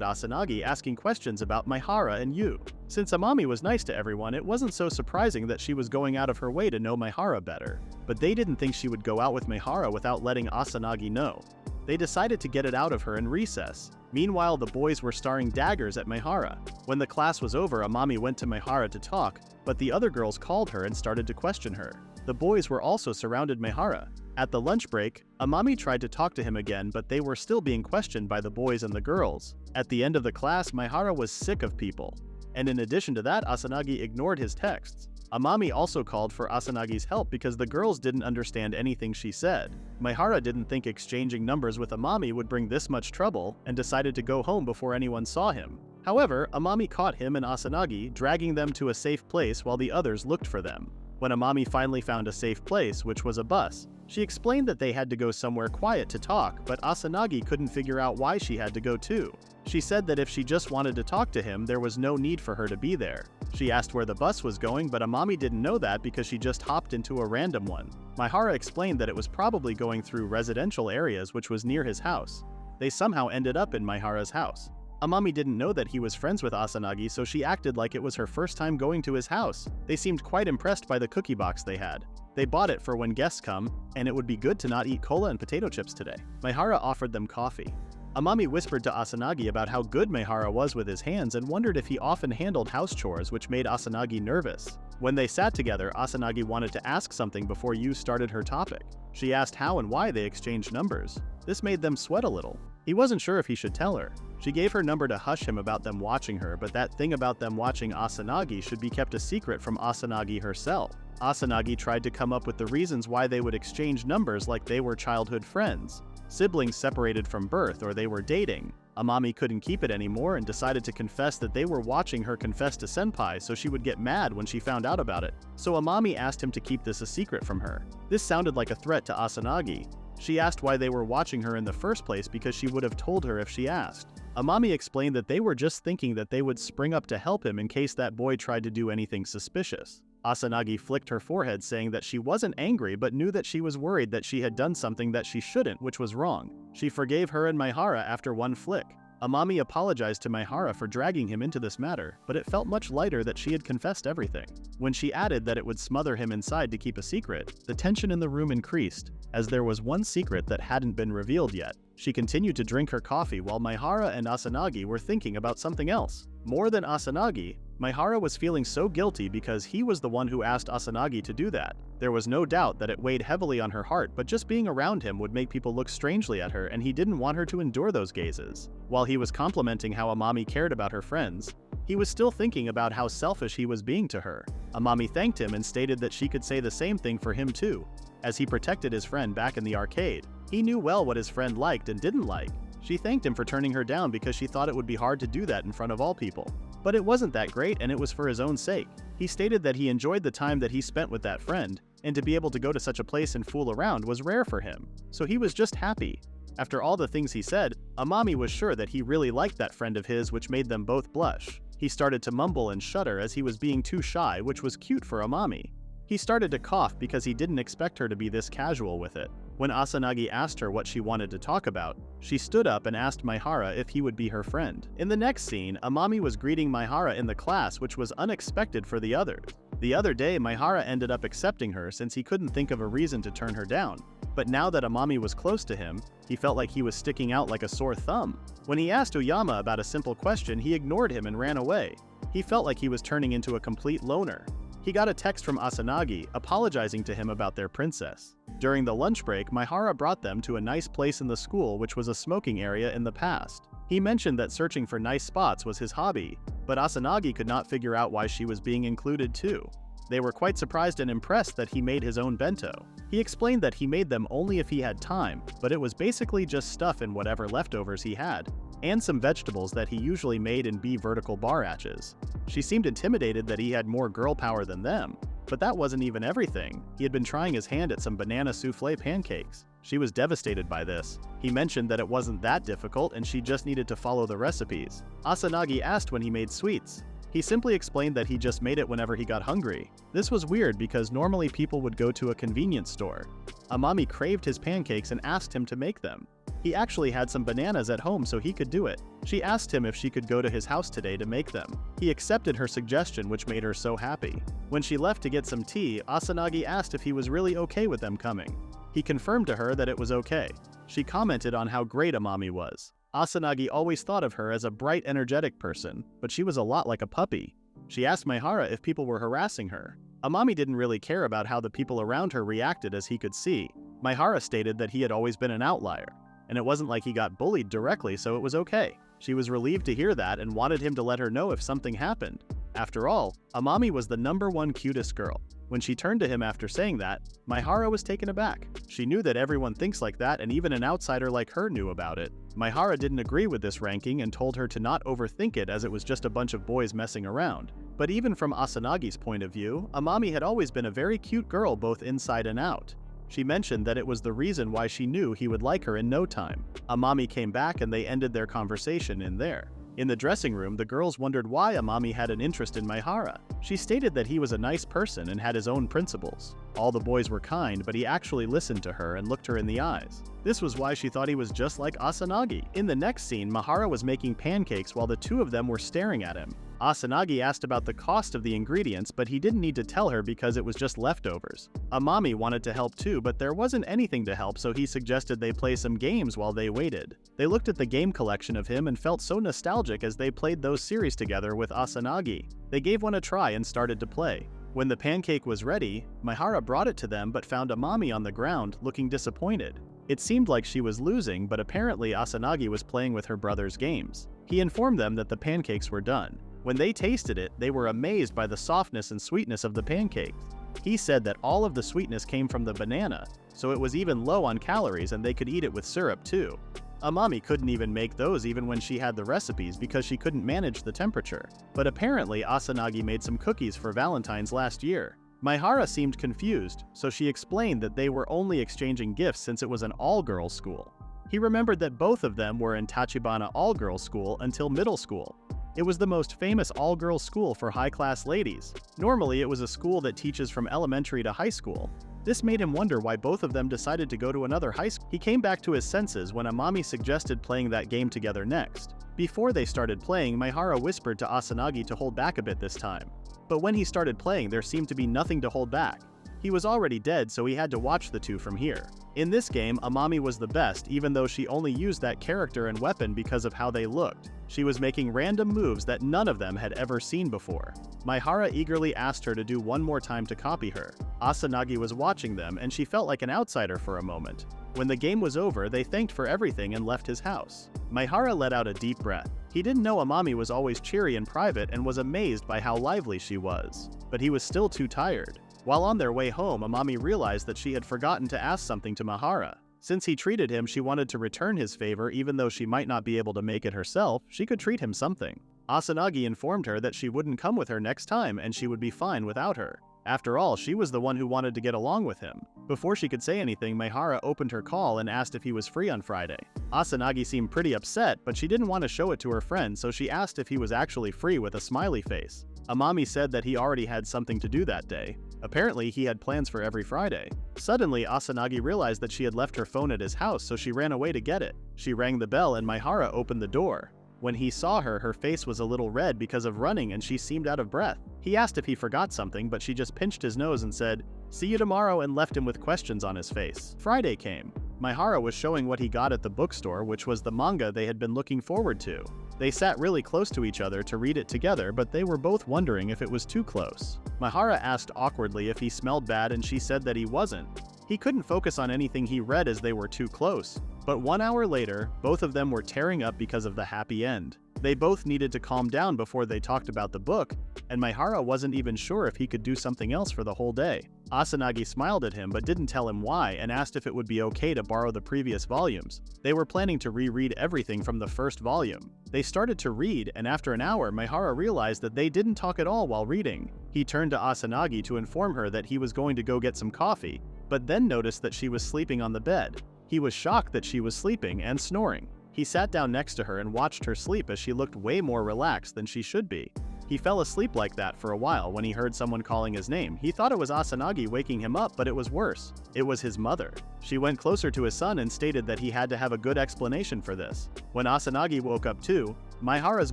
[SPEAKER 1] Asanagi asking questions about Maehara and Yu. Since Amami was nice to everyone, it wasn't so surprising that she was going out of her way to know Maehara better. But they didn't think she would go out with Maehara without letting Asanagi know. They decided to get it out of her in recess. Meanwhile, the boys were starring daggers at Maehara. When the class was over, Amami went to Maehara to talk, but the other girls called her and started to question her. The boys were also surrounded Maehara. At the lunch break, Amami tried to talk to him again, but they were still being questioned by the boys and the girls. At the end of the class, Maehara was sick of people. And in addition to that, Asanagi ignored his texts. Amami also called for Asanagi's help because the girls didn't understand anything she said. Maehara didn't think exchanging numbers with Amami would bring this much trouble and decided to go home before anyone saw him. However, Amami caught him and Asanagi, dragging them to a safe place while the others looked for them. When Amami finally found a safe place, which was a bus, she explained that they had to go somewhere quiet to talk, but Asanagi couldn't figure out why she had to go too. She said that if she just wanted to talk to him, there was no need for her to be there. She asked where the bus was going, but Amami didn't know that because she just hopped into a random one. Maehara explained that it was probably going through residential areas, which was near his house. They somehow ended up in Maehara's house. Amami didn't know that he was friends with Asanagi, so she acted like it was her first time going to his house. They seemed quite impressed by the cookie box they had. They bought it for when guests come, and it would be good to not eat cola and potato chips today. Maehara offered them coffee. Amami whispered to Asanagi about how good Maehara was with his hands and wondered if he often handled house chores, which made Asanagi nervous. When they sat together, Asanagi wanted to ask something before Yu started her topic. She asked how and why they exchanged numbers. This made them sweat a little. He wasn't sure if he should tell her. She gave her number to hush him about them watching her, but that thing about them watching Asanagi should be kept a secret from Asanagi herself. Asanagi tried to come up with the reasons why they would exchange numbers, like they were childhood friends, siblings separated from birth, or they were dating. Amami couldn't keep it anymore and decided to confess that they were watching her confess to senpai, so she would get mad when she found out about it. So Amami asked him to keep this a secret from her. This sounded like a threat to Asanagi. She asked why they were watching her in the first place because she would have told her if she asked. Amami explained that they were just thinking that they would spring up to help him in case that boy tried to do anything suspicious. Asanagi flicked her forehead, saying that she wasn't angry but knew that she was worried that she had done something that she shouldn't, which was wrong. She forgave her and Maehara after one flick. Amami apologized to Maehara for dragging him into this matter, but it felt much lighter that she had confessed everything. When she added that it would smother him inside to keep a secret, the tension in the room increased, as there was one secret that hadn't been revealed yet. She continued to drink her coffee while Maehara and Asanagi were thinking about something else. More than Asanagi, Maehara was feeling so guilty because he was the one who asked Asanagi to do that. There was no doubt that it weighed heavily on her heart, but just being around him would make people look strangely at her, and he didn't want her to endure those gazes. While he was complimenting how Amami cared about her friends, he was still thinking about how selfish he was being to her. Amami thanked him and stated that she could say the same thing for him too, as he protected his friend back in the arcade. He knew well what his friend liked and didn't like. She thanked him for turning her down because she thought it would be hard to do that in front of all people. But it wasn't that great, and it was for his own sake. He stated that he enjoyed the time that he spent with that friend, and to be able to go to such a place and fool around was rare for him. So he was just happy. After all the things he said, Amami was sure that he really liked that friend of his, which made them both blush. He started to mumble and shudder as he was being too shy, which was cute for Amami. He started to cough because he didn't expect her to be this casual with it. When Asanagi asked her what she wanted to talk about, she stood up and asked Maehara if he would be her friend. In the next scene, Amami was greeting Maehara in the class, which was unexpected for the others. The other day, Maehara ended up accepting her since he couldn't think of a reason to turn her down. But now that Amami was close to him, he felt like he was sticking out like a sore thumb. When he asked Oyama about a simple question, he ignored him and ran away. He felt like he was turning into a complete loner. He got a text from Asanagi apologizing to him about their princess. During the lunch break, Maehara brought them to a nice place in the school, which was a smoking area in the past. He mentioned that searching for nice spots was his hobby, but Asanagi could not figure out why she was being included too. They were quite surprised and impressed that he made his own bento. He explained that he made them only if he had time, but it was basically just stuff and whatever leftovers he had, and some vegetables that he usually made in vertical bar atches. She seemed intimidated that he had more girl power than them, but that wasn't even everything. He had been trying his hand at some banana souffle pancakes. She was devastated by this. He mentioned that it wasn't that difficult and she just needed to follow the recipes. Asanagi asked when he made sweets. He simply explained that he just made it whenever he got hungry. This was weird because normally people would go to a convenience store. Amami craved his pancakes and asked him to make them. He actually had some bananas at home so he could do it. She asked him if she could go to his house today to make them. He accepted her suggestion, which made her so happy. When she left to get some tea, Asanagi asked if he was really okay with them coming. He confirmed to her that it was okay. She commented on how great Amami was. Asanagi always thought of her as a bright, energetic person, but she was a lot like a puppy. She asked Maehara if people were harassing her. Amami didn't really care about how the people around her reacted, as he could see. Maehara stated that he had always been an outlier, and it wasn't like he got bullied directly, so it was okay. She was relieved to hear that and wanted him to let her know if something happened. After all, Amami was the #1 cutest girl. When she turned to him after saying that, Maehara was taken aback. She knew that everyone thinks like that, and even an outsider like her knew about it. Maehara didn't agree with this ranking and told her to not overthink it, as it was just a bunch of boys messing around. But even from Asanagi's point of view, Amami had always been a very cute girl both inside and out. She mentioned that it was the reason why she knew he would like her in no time. Amami came back and they ended their conversation in there. In the dressing room, the girls wondered why Amami had an interest in Maehara. She stated that he was a nice person and had his own principles. All the boys were kind, but he actually listened to her and looked her in the eyes. This was why she thought he was just like Asanagi. In the next scene, Maehara was making pancakes while the two of them were staring at him. Asanagi asked about the cost of the ingredients, but he didn't need to tell her because it was just leftovers. Amami wanted to help too, but there wasn't anything to help, so he suggested they play some games while they waited. They looked at the game collection of him and felt so nostalgic as they played those series together with Asanagi. They gave one a try and started to play. When the pancake was ready, Maehara brought it to them but found Amami on the ground, looking disappointed. It seemed like she was losing, but apparently Asanagi was playing with her brother's games. He informed them that the pancakes were done. When they tasted it, they were amazed by the softness and sweetness of the pancakes. He said that all of the sweetness came from the banana, so it was even low on calories and they could eat it with syrup too. Amami couldn't even make those even when she had the recipes because she couldn't manage the temperature. But apparently Asanagi made some cookies for Valentine's last year. Maehara seemed confused, so she explained that they were only exchanging gifts since it was an all-girls school. He remembered that both of them were in Tachibana all-girls school until middle school. It was the most famous all-girls school for high-class ladies. Normally it was a school that teaches from elementary to high school. This made him wonder why both of them decided to go to another high school. He came back to his senses when Amami suggested playing that game together next. Before they started playing, Maehara whispered to Asanagi to hold back a bit this time. But when he started playing, there seemed to be nothing to hold back. He was already dead, so he had to watch the two from here. In this game, Amami was the best, even though she only used that character and weapon because of how they looked. She was making random moves that none of them had ever seen before. Maehara eagerly asked her to do one more time to copy her. Asanagi was watching them, and she felt like an outsider for a moment. When the game was over, they thanked for everything and left his house. Maehara let out a deep breath. He didn't know Amami was always cheery in private and was amazed by how lively she was. But he was still too tired. While on their way home, Amami realized that she had forgotten to ask something to Maehara. Since he treated him, she wanted to return his favor even though she might not be able to make it herself, she could treat him something. Asanagi informed her that she wouldn't come with her next time and she would be fine without her. After all, she was the one who wanted to get along with him. Before she could say anything, Maehara opened her call and asked if he was free on Friday. Asanagi seemed pretty upset, but she didn't want to show it to her friend, so she asked if he was actually free with a smiley face. Amami said that he already had something to do that day. Apparently, he had plans for every Friday. Suddenly, Asanagi realized that she had left her phone at his house, so she ran away to get it. She rang the bell and Maehara opened the door. When he saw her, her face was a little red because of running and she seemed out of breath. He asked if he forgot something, but she just pinched his nose and said, "See you tomorrow," and left him with questions on his face. Friday came. Maehara was showing what he got at the bookstore, which was the manga they had been looking forward to. They sat really close to each other to read it together, but they were both wondering if it was too close. Maehara asked awkwardly if he smelled bad and she said that he wasn't. He couldn't focus on anything he read as they were too close. But 1 hour later, both of them were tearing up because of the happy end. They both needed to calm down before they talked about the book, and Maehara wasn't even sure if he could do something else for the whole day. Asanagi smiled at him but didn't tell him why and asked if it would be okay to borrow the previous volumes. They were planning to reread everything from the first volume. They started to read, and after an hour, Maehara realized that they didn't talk at all while reading. He turned to Asanagi to inform her that he was going to go get some coffee, but then noticed that she was sleeping on the bed. He was shocked that she was sleeping and snoring. He sat down next to her and watched her sleep as she looked way more relaxed than she should be. He fell asleep like that for a while when he heard someone calling his name. He thought it was Asanagi waking him up, but it was worse. It was his mother. She went closer to his son and stated that he had to have a good explanation for this. When Asanagi woke up too, Maehara's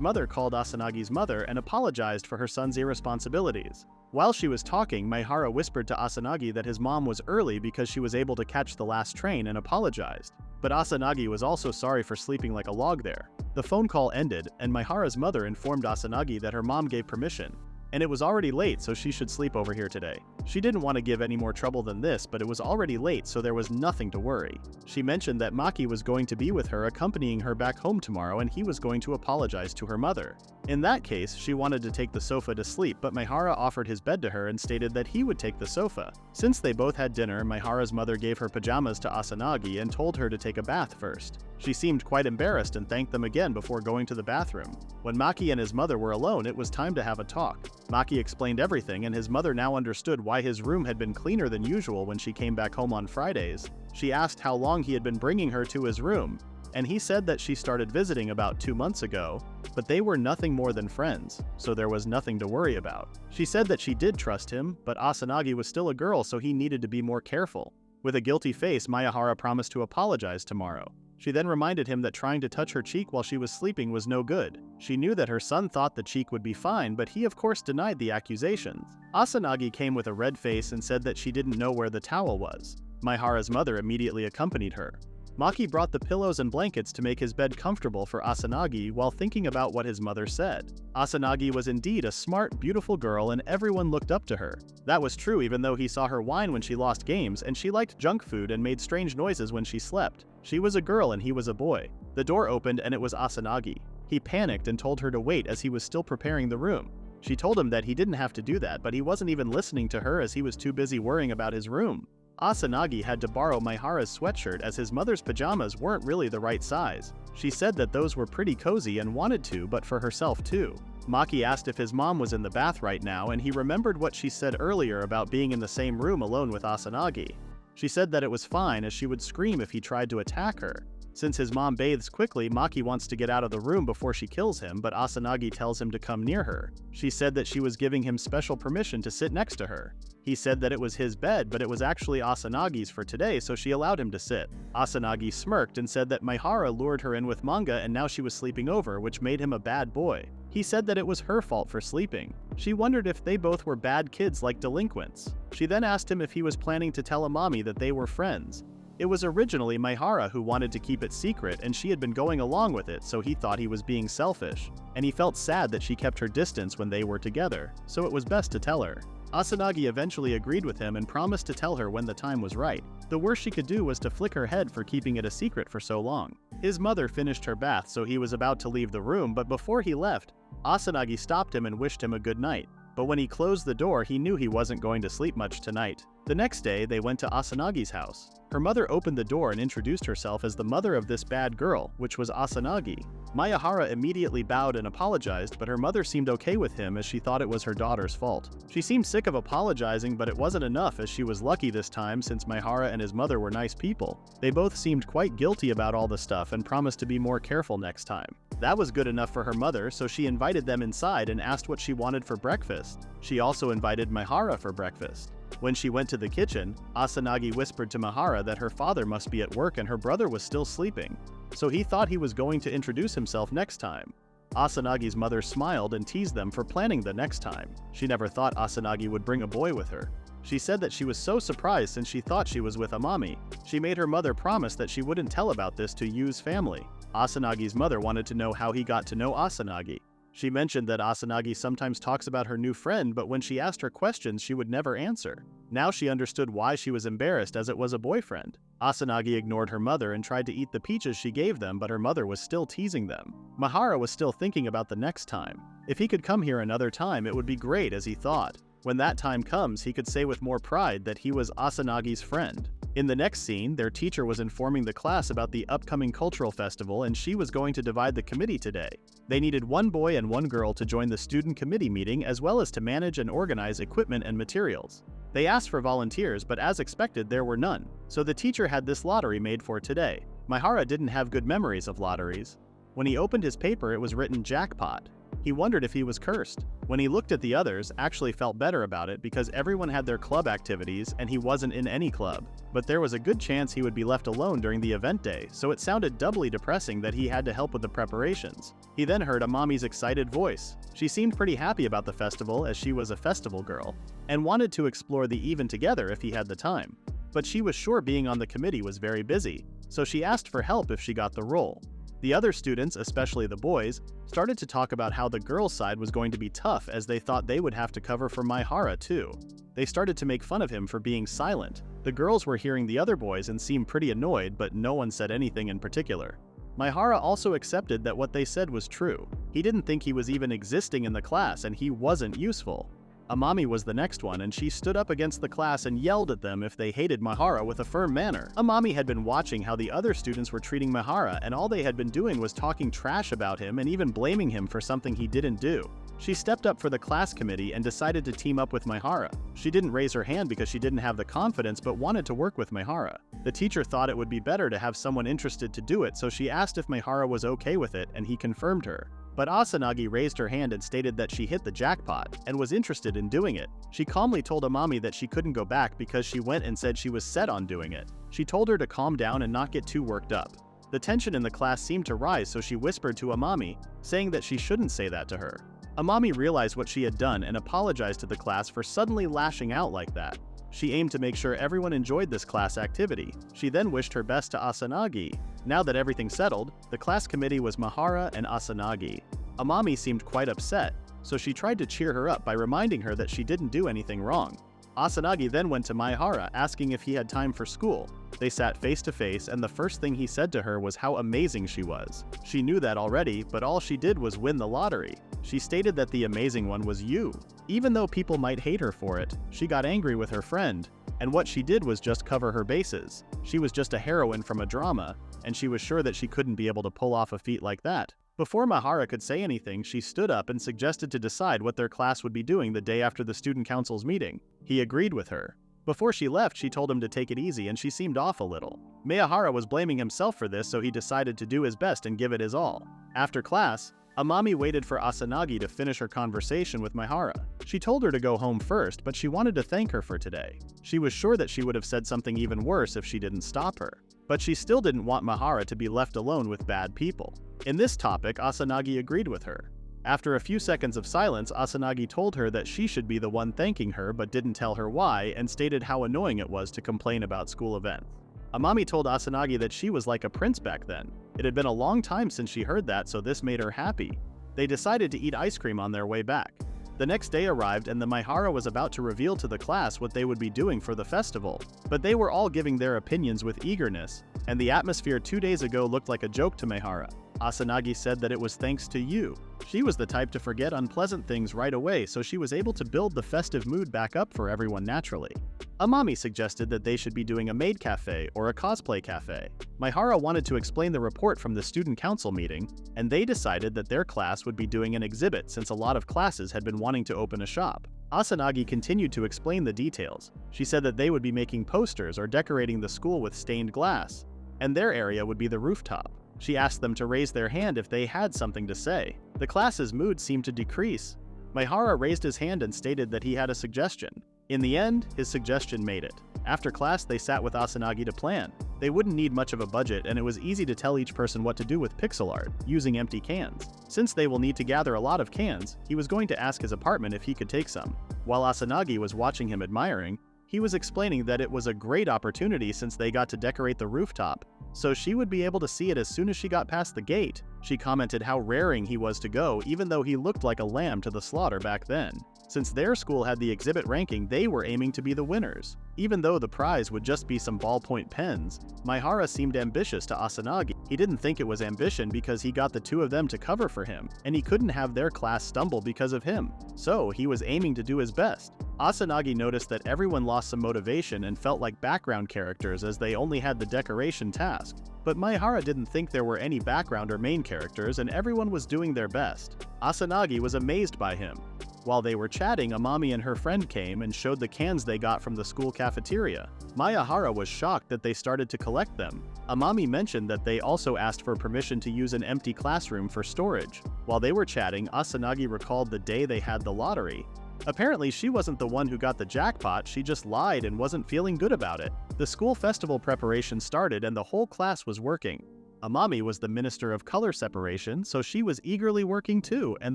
[SPEAKER 1] mother called Asanagi's mother and apologized for her son's irresponsibilities. While she was talking, Maehara whispered to Asanagi that his mom was early because she was able to catch the last train and apologized. But Asanagi was also sorry for sleeping like a log there. The phone call ended, and Maehara's mother informed Asanagi that her mom gave permission. And it was already late, so she should sleep over here today. She didn't want to give any more trouble than this, but it was already late, so there was nothing to worry. She mentioned that Maki was going to be with her, accompanying her back home tomorrow, and he was going to apologize to her mother. In that case, she wanted to take the sofa to sleep, but Maehara offered his bed to her and stated that he would take the sofa. Since they both had dinner, Maehara's mother gave her pajamas to Asanagi and told her to take a bath first. She seemed quite embarrassed and thanked them again before going to the bathroom. When Maki and his mother were alone, it was time to have a talk. Maki explained everything, and his mother now understood why his room had been cleaner than usual when she came back home on Fridays. She asked how long he had been bringing her to his room, and he said that she started visiting about 2 months ago, but they were nothing more than friends, so there was nothing to worry about. She said that she did trust him, but Asanagi was still a girl, so he needed to be more careful. With a guilty face, Maehara promised to apologize tomorrow. She then reminded him that trying to touch her cheek while she was sleeping was no good. She knew that her son thought the cheek would be fine, but he of course denied the accusations. Asanagi came with a red face and said that she didn't know where the towel was. Maehara's mother immediately accompanied her. Maki brought the pillows and blankets to make his bed comfortable for Asanagi while thinking about what his mother said. Asanagi was indeed a smart, beautiful girl and everyone looked up to her. That was true even though he saw her whine when she lost games, and she liked junk food and made strange noises when she slept. She was a girl and he was a boy. The door opened and it was Asanagi. He panicked and told her to wait as he was still preparing the room. She told him that he didn't have to do that, but he wasn't even listening to her as he was too busy worrying about his room. Asanagi had to borrow Maehara's sweatshirt as his mother's pajamas weren't really the right size. She said that those were pretty cozy and wanted to, but for herself too. Maki asked if his mom was in the bath right now, and he remembered what she said earlier about being in the same room alone with Asanagi. She said that it was fine as she would scream if he tried to attack her. Since his mom bathes quickly, Maki wants to get out of the room before she kills him, but Asanagi tells him to come near her. She said that she was giving him special permission to sit next to her. He said that it was his bed, but it was actually Asanagi's for today, so she allowed him to sit. Asanagi smirked and said that Maehara lured her in with Manga and now she was sleeping over, which made him a bad boy. He said that it was her fault for sleeping. She wondered if they both were bad kids like delinquents. She then asked him if he was planning to tell Amami that they were friends. It was originally Maehara who wanted to keep it secret, and she had been going along with it, so he thought he was being selfish. And he felt sad that she kept her distance when they were together, so it was best to tell her. Asanagi eventually agreed with him and promised to tell her when the time was right. The worst she could do was to flick her head for keeping it a secret for so long. His mother finished her bath, so he was about to leave the room, but before he left, Asanagi stopped him and wished him a good night. But when he closed the door, he knew he wasn't going to sleep much tonight. The next day, they went to Asanagi's house. Her mother opened the door and introduced herself as the mother of this bad girl, which was Asanagi. Maehara immediately bowed and apologized, but her mother seemed okay with him as she thought it was her daughter's fault. She seemed sick of apologizing, but it wasn't enough as she was lucky this time since Maehara and his mother were nice people. They both seemed quite guilty about all the stuff and promised to be more careful next time. That was good enough for her mother, so she invited them inside and asked what she wanted for breakfast. She also invited Maehara for breakfast. When she went to the kitchen, Asanagi whispered to Maehara that her father must be at work and her brother was still sleeping, so he thought he was going to introduce himself next time. Asanagi's mother smiled and teased them for planning the next time. She never thought Asanagi would bring a boy with her. She said that she was so surprised since she thought she was with Amami. She made her mother promise that she wouldn't tell about this to Yu's family. Asanagi's mother wanted to know how he got to know Asanagi. She mentioned that Asanagi sometimes talks about her new friend, but when she asked her questions, she would never answer. Now she understood why she was embarrassed, as it was a boyfriend. Asanagi ignored her mother and tried to eat the peaches she gave them, but her mother was still teasing them. Maehara was still thinking about the next time. If he could come here another time, it would be great, as he thought. When that time comes, he could say with more pride that he was Asanagi's friend. In the next scene, their teacher was informing the class about the upcoming cultural festival, and she was going to divide the committee today. They needed one boy and one girl to join the student committee meeting, as well as to manage and organize equipment and materials. They asked for volunteers, but as expected, there were none. So the teacher had this lottery made for today. Maehara didn't have good memories of lotteries. When he opened his paper, it was written jackpot. He wondered if he was cursed. When he looked at the others, actually felt better about it because everyone had their club activities and he wasn't in any club. But there was a good chance he would be left alone during the event day, so it sounded doubly depressing that he had to help with the preparations. He then heard Amami's excited voice. She seemed pretty happy about the festival as she was a festival girl, and wanted to explore the even together if he had the time. But she was sure being on the committee was very busy, so she asked for help if she got the role. The other students, especially the boys, started to talk about how the girls' side was going to be tough as they thought they would have to cover for Maehara too. They started to make fun of him for being silent. The girls were hearing the other boys and seemed pretty annoyed, but no one said anything in particular. Maehara also accepted that what they said was true. He didn't think he was even existing in the class and he wasn't useful. Amami was the next one, and she stood up against the class and yelled at them if they hated Maehara with a firm manner. Amami had been watching how the other students were treating Maehara, and all they had been doing was talking trash about him and even blaming him for something he didn't do. She stepped up for the class committee and decided to team up with Maehara. She didn't raise her hand because she didn't have the confidence but wanted to work with Maehara. The teacher thought it would be better to have someone interested to do it, so she asked if Maehara was okay with it, and he confirmed her. But Asanagi raised her hand and stated that she hit the jackpot and was interested in doing it. She calmly told Amami that she couldn't go back because she went and said she was set on doing it. She told her to calm down and not get too worked up. The tension in the class seemed to rise, so she whispered to Amami, saying that she shouldn't say that to her. Amami realized what she had done and apologized to the class for suddenly lashing out like that. She aimed to make sure everyone enjoyed this class activity. She then wished her best to Asanagi. Now that everything settled, the class committee was Maehara and Asanagi. Amami seemed quite upset, so she tried to cheer her up by reminding her that she didn't do anything wrong. Asanagi then went to Maehara asking if he had time for school. They sat face to face, and the first thing he said to her was how amazing she was. She knew that already, but all she did was win the lottery. She stated that the amazing one was you. Even though people might hate her for it, she got angry with her friend. And what she did was just cover her bases. She was just a heroine from a drama, and she was sure that she couldn't be able to pull off a feat like that. Before Maehara could say anything, she stood up and suggested to decide what their class would be doing the day after the student council's meeting. He agreed with her. Before she left, she told him to take it easy, and she seemed off a little. Maehara was blaming himself for this, so he decided to do his best and give it his all. After class, Amami waited for Asanagi to finish her conversation with Maehara. She told her to go home first, but she wanted to thank her for today. She was sure that she would have said something even worse if she didn't stop her. But she still didn't want Maehara to be left alone with bad people. In this topic, Asanagi agreed with her. After a few seconds of silence, Asanagi told her that she should be the one thanking her but didn't tell her why, and stated how annoying it was to complain about school events. Amami told Asanagi that she was like a prince back then. It had been a long time since she heard that, so this made her happy. They decided to eat ice cream on their way back. The next day arrived and the Maehara was about to reveal to the class what they would be doing for the festival, but they were all giving their opinions with eagerness, and the atmosphere 2 days ago looked like a joke to Maehara. Asanagi said that it was thanks to you. She was the type to forget unpleasant things right away, so she was able to build the festive mood back up for everyone naturally. Amami suggested that they should be doing a maid cafe or a cosplay cafe. Maehara wanted to explain the report from the student council meeting, and they decided that their class would be doing an exhibit since a lot of classes had been wanting to open a shop. Asanagi continued to explain the details. She said that they would be making posters or decorating the school with stained glass, and their area would be the rooftop. She asked them to raise their hand if they had something to say. The class's mood seemed to decrease. Maehara raised his hand and stated that he had a suggestion. In the end, his suggestion made it. After class, they sat with Asanagi to plan. They wouldn't need much of a budget, and it was easy to tell each person what to do with pixel art, using empty cans. Since they will need to gather a lot of cans, he was going to ask his apartment if he could take some. While Asanagi was watching him admiring, he was explaining that it was a great opportunity since they got to decorate the rooftop, so she would be able to see it as soon as she got past the gate. She commented how raring he was to go, even though he looked like a lamb to the slaughter back then. Since their school had the exhibit ranking, they were aiming to be the winners. Even though the prize would just be some ballpoint pens, Maehara seemed ambitious to Asanagi. He didn't think it was ambition because he got the two of them to cover for him, and he couldn't have their class stumble because of him. So he was aiming to do his best. Asanagi noticed that everyone lost some motivation and felt like background characters as they only had the decoration task. But Maehara didn't think there were any background or main characters and everyone was doing their best. Asanagi was amazed by him. While they were chatting, Amami and her friend came and showed the cans they got from the school cafeteria. Maehara was shocked that they started to collect them. Amami mentioned that they also asked for permission to use an empty classroom for storage. While they were chatting, Asanagi recalled the day they had the lottery. Apparently, she wasn't the one who got the jackpot, she just lied and wasn't feeling good about it. The school festival preparation started and the whole class was working. Amami was the minister of color separation, so she was eagerly working too, and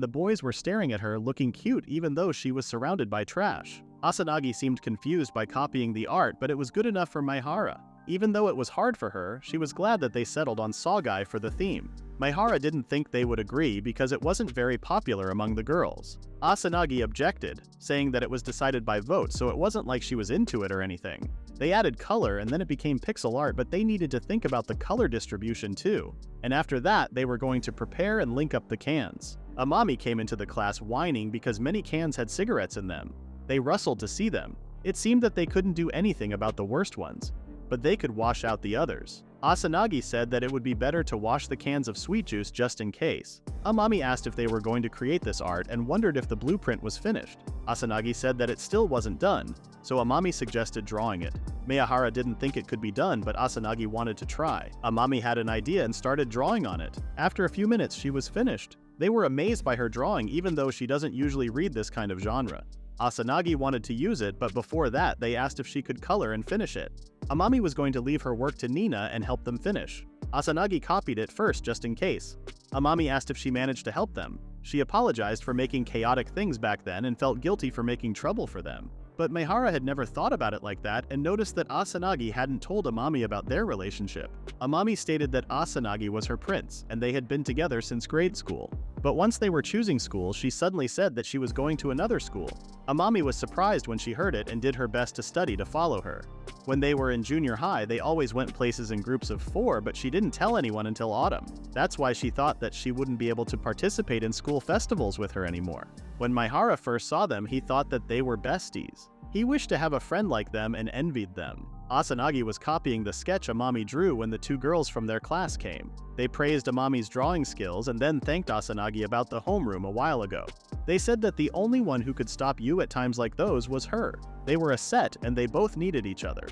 [SPEAKER 1] the boys were staring at her looking cute even though she was surrounded by trash. Asanagi seemed confused by copying the art, but it was good enough for Maehara. Even though it was hard for her, she was glad that they settled on Sagai for the theme. Maehara didn't think they would agree because it wasn't very popular among the girls. Asanagi objected, saying that it was decided by vote, so it wasn't like she was into it or anything. They added color and then it became pixel art, but they needed to think about the color distribution too. And after that, they were going to prepare and link up the cans. Amami came into the class whining because many cans had cigarettes in them. They rustled to see them. It seemed that they couldn't do anything about the worst ones, but they could wash out the others. Asanagi said that it would be better to wash the cans of sweet juice just in case. Amami asked if they were going to create this art and wondered if the blueprint was finished. Asanagi said that it still wasn't done, so Amami suggested drawing it. Maehara didn't think it could be done, but Asanagi wanted to try. Amami had an idea and started drawing on it. After a few minutes, she was finished. They were amazed by her drawing even though she doesn't usually read this kind of genre. Asanagi wanted to use it, but before that, they asked if she could color and finish it. Amami was going to leave her work to Nina and help them finish. Asanagi copied it first just in case. Amami asked if she managed to help them. She apologized for making chaotic things back then and felt guilty for making trouble for them. But Maehara had never thought about it like that and noticed that Asanagi hadn't told Amami about their relationship. Amami stated that Asanagi was her prince, and they had been together since grade school. But once they were choosing school, she suddenly said that she was going to another school. Amami was surprised when she heard it and did her best to study to follow her. When they were in junior high, they always went places in groups of 4, but she didn't tell anyone until autumn. That's why she thought that she wouldn't be able to participate in school festivals with her anymore. When Maehara first saw them, he thought that they were besties. He wished to have a friend like them and envied them. Asanagi was copying the sketch Amami drew when the two girls from their class came. They praised Amami's drawing skills and then thanked Asanagi about the homeroom a while ago. They said that the only one who could stop you at times like those was her. They were a set and they both needed each other.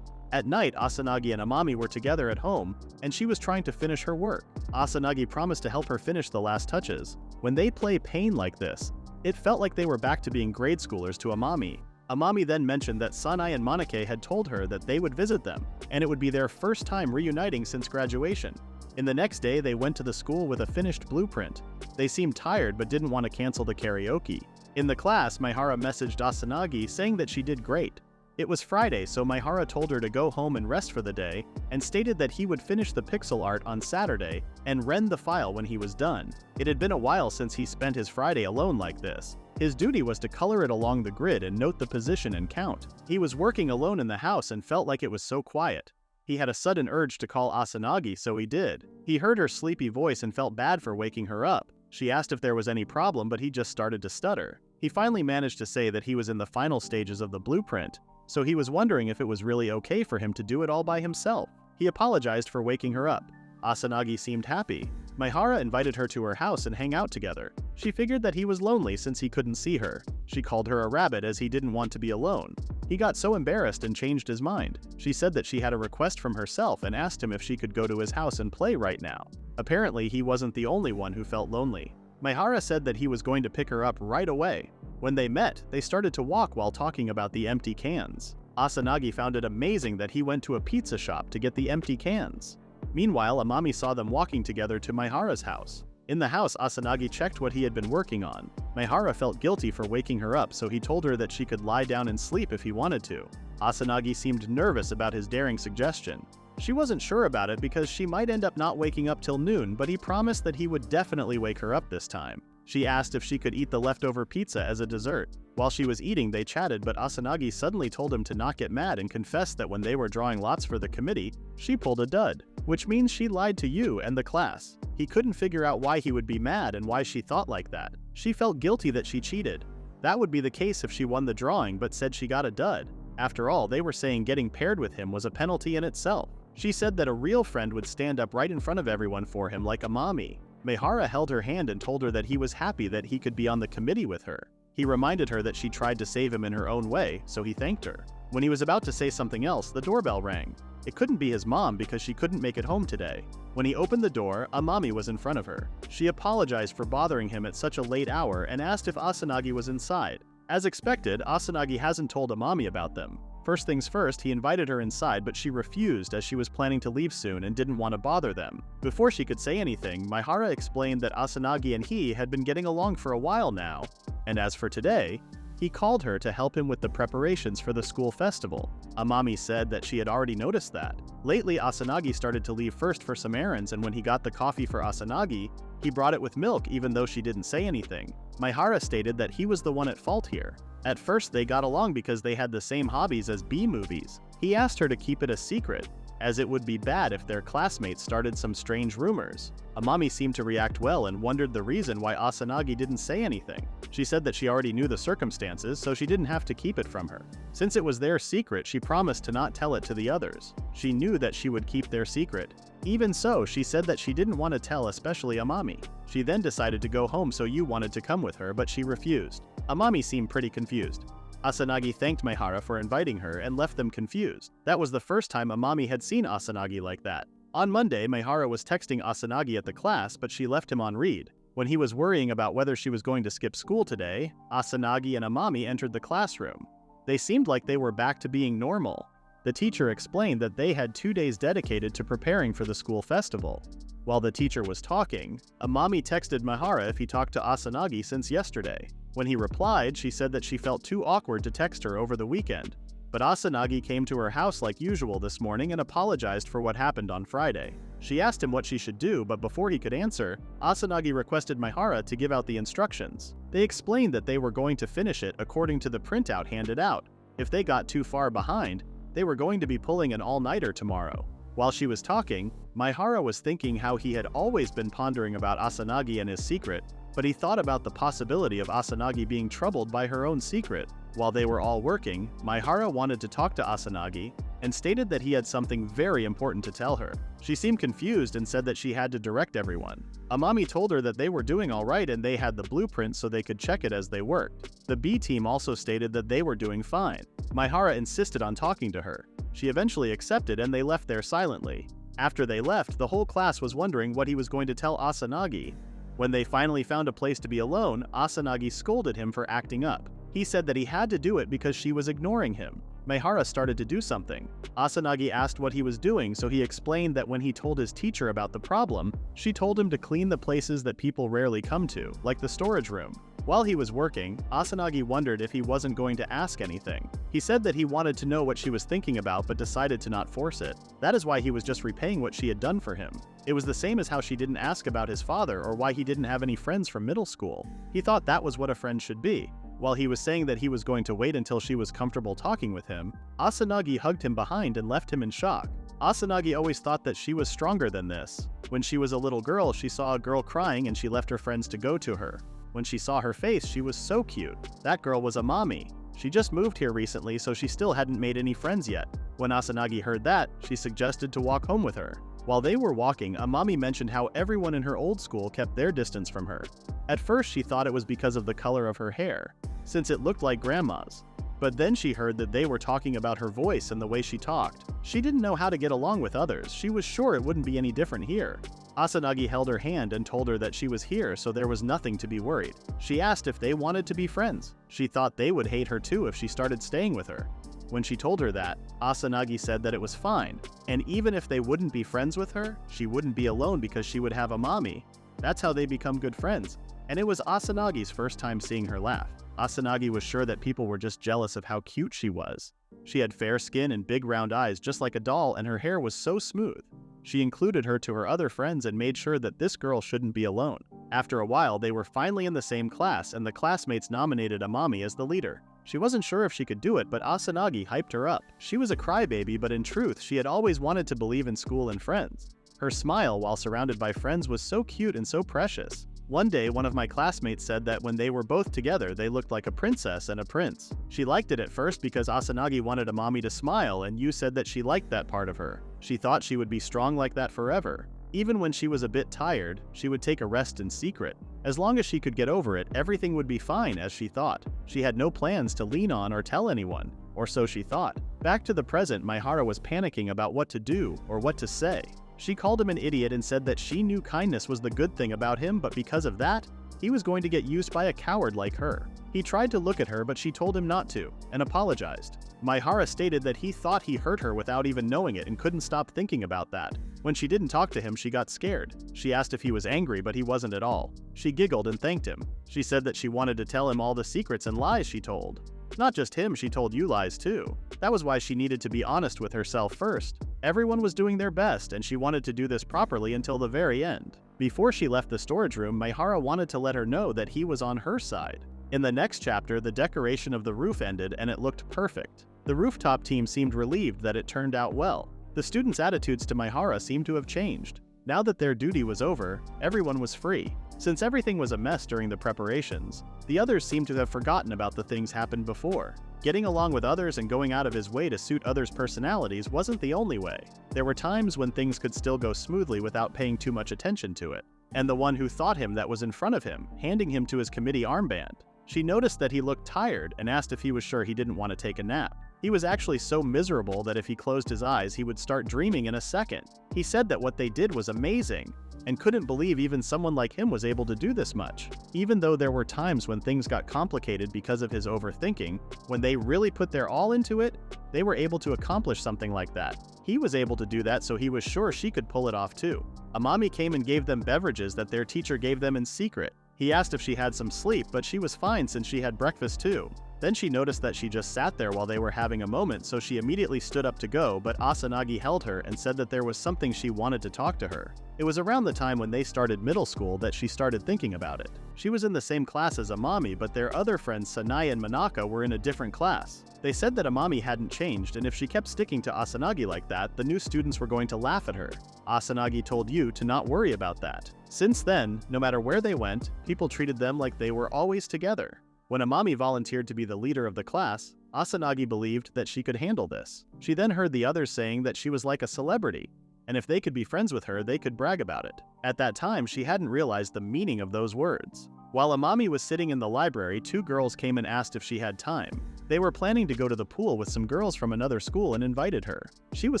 [SPEAKER 1] At night, Asanagi and Amami were together at home, and she was trying to finish her work. Asanagi promised to help her finish the last touches. When they play pain like this, it felt like they were back to being grade schoolers to Amami. Amami then mentioned that Sanai and Manake had told her that they would visit them, and it would be their first time reuniting since graduation. In the next day, they went to the school with a finished blueprint. They seemed tired but didn't want to cancel the karaoke. In the class, Maehara messaged Asanagi saying that she did great. It was Friday, so Maehara told her to go home and rest for the day, and stated that he would finish the pixel art on Saturday and rend the file when he was done. It had been a while since he spent his Friday alone like this. His duty was to color it along the grid and note the position and count. He was working alone in the house and felt like it was so quiet. He had a sudden urge to call Asanagi, so he did. He heard her sleepy voice and felt bad for waking her up. She asked if there was any problem, but he just started to stutter. He finally managed to say that he was in the final stages of the blueprint, so he was wondering if it was really okay for him to do it all by himself. He apologized for waking her up. Asanagi seemed happy. Maehara invited her to her house and hang out together. She figured that he was lonely since he couldn't see her. She called her a rabbit as he didn't want to be alone. He got so embarrassed and changed his mind. She said that she had a request from herself and asked him if she could go to his house and play right now. Apparently, he wasn't the only one who felt lonely. Maehara said that he was going to pick her up right away. When they met, they started to walk while talking about the empty cans. Asanagi found it amazing that he went to a pizza shop to get the empty cans. Meanwhile, Amami saw them walking together to Maehara's house. In the house, Asanagi checked what he had been working on. Maehara felt guilty for waking her up, so he told her that she could lie down and sleep if he wanted to. Asanagi seemed nervous about his daring suggestion. She wasn't sure about it because she might end up not waking up till noon, but he promised that he would definitely wake her up this time. She asked if she could eat the leftover pizza as a dessert. While she was eating, they chatted, but Asanagi suddenly told him to not get mad and confessed that when they were drawing lots for the committee, she pulled a dud, which means she lied to you and the class. He couldn't figure out why he would be mad and why she thought like that. She felt guilty that she cheated. That would be the case if she won the drawing but said she got a dud. After all, they were saying getting paired with him was a penalty in itself. She said that a real friend would stand up right in front of everyone for him like Amami. Maehara held her hand and told her that he was happy that he could be on the committee with her. He reminded her that she tried to save him in her own way, so he thanked her. When he was about to say something else, the doorbell rang. It couldn't be his mom because she couldn't make it home today. When he opened the door, Amami was in front of her. She apologized for bothering him at such a late hour and asked if Asanagi was inside. As expected, Asanagi hasn't told Amami about them. First things first, he invited her inside, but she refused as she was planning to leave soon and didn't want to bother them. Before she could say anything, Maehara explained that Asanagi and he had been getting along for a while now, and as for today, he called her to help him with the preparations for the school festival. Amami said that she had already noticed that. Lately, Asanagi started to leave first for some errands, and when he got the coffee for Asanagi, he brought it with milk even though she didn't say anything. Maehara stated that he was the one at fault here. At first, they got along because they had the same hobbies as B-movies. He asked her to keep it a secret, as it would be bad if their classmates started some strange rumors. Amami seemed to react well and wondered the reason why Asanagi didn't say anything. She said that she already knew the circumstances, so she didn't have to keep it from her. Since it was their secret, she promised to not tell it to the others. She knew that she would keep their secret. Even so, she said that she didn't want to tell especially Amami. She then decided to go home, so Yu wanted to come with her, but she refused. Amami seemed pretty confused. Asanagi thanked Maehara for inviting her and left them confused. That was the first time Amami had seen Asanagi like that. On Monday, Maehara was texting Asanagi at the class, but she left him on read. When he was worrying about whether she was going to skip school today, Asanagi and Amami entered the classroom. They seemed like they were back to being normal. The teacher explained that they had 2 days dedicated to preparing for the school festival. While the teacher was talking, Amami texted Maehara if he talked to Asanagi since yesterday. When he replied, she said that she felt too awkward to text her over the weekend. But Asanagi came to her house like usual this morning and apologized for what happened on Friday. She asked him what she should do, but before he could answer, Asanagi requested Maehara to give out the instructions. They explained that they were going to finish it according to the printout handed out. If they got too far behind, they were going to be pulling an all-nighter tomorrow. While she was talking, Maehara was thinking how he had always been pondering about Asanagi and his secret, but he thought about the possibility of Asanagi being troubled by her own secret. While they were all working, Maehara wanted to talk to Asanagi and stated that he had something very important to tell her. She seemed confused and said that she had to direct everyone. Amami told her that they were doing alright and they had the blueprint so they could check it as they worked. The B team also stated that they were doing fine. Maehara insisted on talking to her. She eventually accepted and they left there silently. After they left, the whole class was wondering what he was going to tell Asanagi. When they finally found a place to be alone, Asanagi scolded him for acting up. He said that he had to do it because she was ignoring him. Maehara started to do something. Asanagi asked what he was doing, so he explained that when he told his teacher about the problem, she told him to clean the places that people rarely come to, like the storage room. While he was working, Asanagi wondered if he wasn't going to ask anything. He said that he wanted to know what she was thinking about but decided to not force it. That is why he was just repaying what she had done for him. It was the same as how she didn't ask about his father or why he didn't have any friends from middle school. He thought that was what a friend should be. While he was saying that he was going to wait until she was comfortable talking with him, Asanagi hugged him behind and left him in shock. Asanagi always thought that she was stronger than this. When she was a little girl, she saw a girl crying and she left her friends to go to her. When she saw her face, she was so cute. That girl was Amami. She just moved here recently, so she still hadn't made any friends yet. When Asanagi heard that, she suggested to walk home with her. While they were walking, Amami mentioned how everyone in her old school kept their distance from her. At first, she thought it was because of the color of her hair, since it looked like grandma's. But then she heard that they were talking about her voice and the way she talked. She didn't know how to get along with others. She was sure it wouldn't be any different here. Asanagi held her hand and told her that she was here, so there was nothing to be worried. She asked if they wanted to be friends. She thought they would hate her too if she started staying with her. When she told her that, Asanagi said that it was fine, and even if they wouldn't be friends with her, she wouldn't be alone because she would have Amami. That's how they become good friends. And it was Asanagi's first time seeing her laugh. Asanagi was sure that people were just jealous of how cute she was. She had fair skin and big round eyes just like a doll, and her hair was so smooth. She included her to her other friends and made sure that this girl shouldn't be alone. After a while, they were finally in the same class and the classmates nominated Amami as the leader. She wasn't sure if she could do it, but Asanagi hyped her up. She was a crybaby, but in truth, she had always wanted to believe in school and friends. Her smile while surrounded by friends was so cute and so precious. One day, one of my classmates said that when they were both together, they looked like a princess and a prince. She liked it at first because Asanagi wanted Amami to smile, and you said that she liked that part of her. She thought she would be strong like that forever. Even when she was a bit tired, she would take a rest in secret. As long as she could get over it, everything would be fine, as she thought. She had no plans to lean on or tell anyone, or so she thought. Back to the present, Maehara was panicking about what to do or what to say. She called him an idiot and said that she knew kindness was the good thing about him, but because of that, he was going to get used by a coward like her. He tried to look at her, but she told him not to, and apologized. Maehara stated that he thought he hurt her without even knowing it and couldn't stop thinking about that. When she didn't talk to him, she got scared. She asked if he was angry, but he wasn't at all. She giggled and thanked him. She said that she wanted to tell him all the secrets and lies she told. Not just him, she told you lies too. That was why she needed to be honest with herself first. Everyone was doing their best, and she wanted to do this properly until the very end. Before she left the storage room, Maehara wanted to let her know that he was on her side. In the next chapter, the decoration of the roof ended and it looked perfect. The rooftop team seemed relieved that it turned out well. The students' attitudes to Maehara seemed to have changed. Now that their duty was over, everyone was free. Since everything was a mess during the preparations, the others seemed to have forgotten about the things happened before. Getting along with others and going out of his way to suit others' personalities wasn't the only way. There were times when things could still go smoothly without paying too much attention to it. And the one who thought him that was in front of him, handing him to his committee armband. She noticed that he looked tired and asked if he was sure he didn't want to take a nap. He was actually so miserable that if he closed his eyes, he would start dreaming in a second. He said that what they did was amazing, and couldn't believe even someone like him was able to do this much. Even though there were times when things got complicated because of his overthinking, when they really put their all into it, they were able to accomplish something like that. He was able to do that, so he was sure she could pull it off too. Amami came and gave them beverages that their teacher gave them in secret. He asked if she had some sleep, but she was fine since she had breakfast too. Then she noticed that she just sat there while they were having a moment, so she immediately stood up to go, but Asanagi held her and said that there was something she wanted to talk to her. It was around the time when they started middle school that she started thinking about it. She was in the same class as Amami, but their other friends Sanae and Manaka were in a different class. They said that Amami hadn't changed, and if she kept sticking to Asanagi like that, the new students were going to laugh at her. Asanagi told Yu to not worry about that. Since then, no matter where they went, people treated them like they were always together. When Amami volunteered to be the leader of the class, Asanagi believed that she could handle this. She then heard the others saying that she was like a celebrity, and if they could be friends with her, they could brag about it. At that time, she hadn't realized the meaning of those words. While Amami was sitting in the library, two girls came and asked if she had time. They were planning to go to the pool with some girls from another school and invited her. She was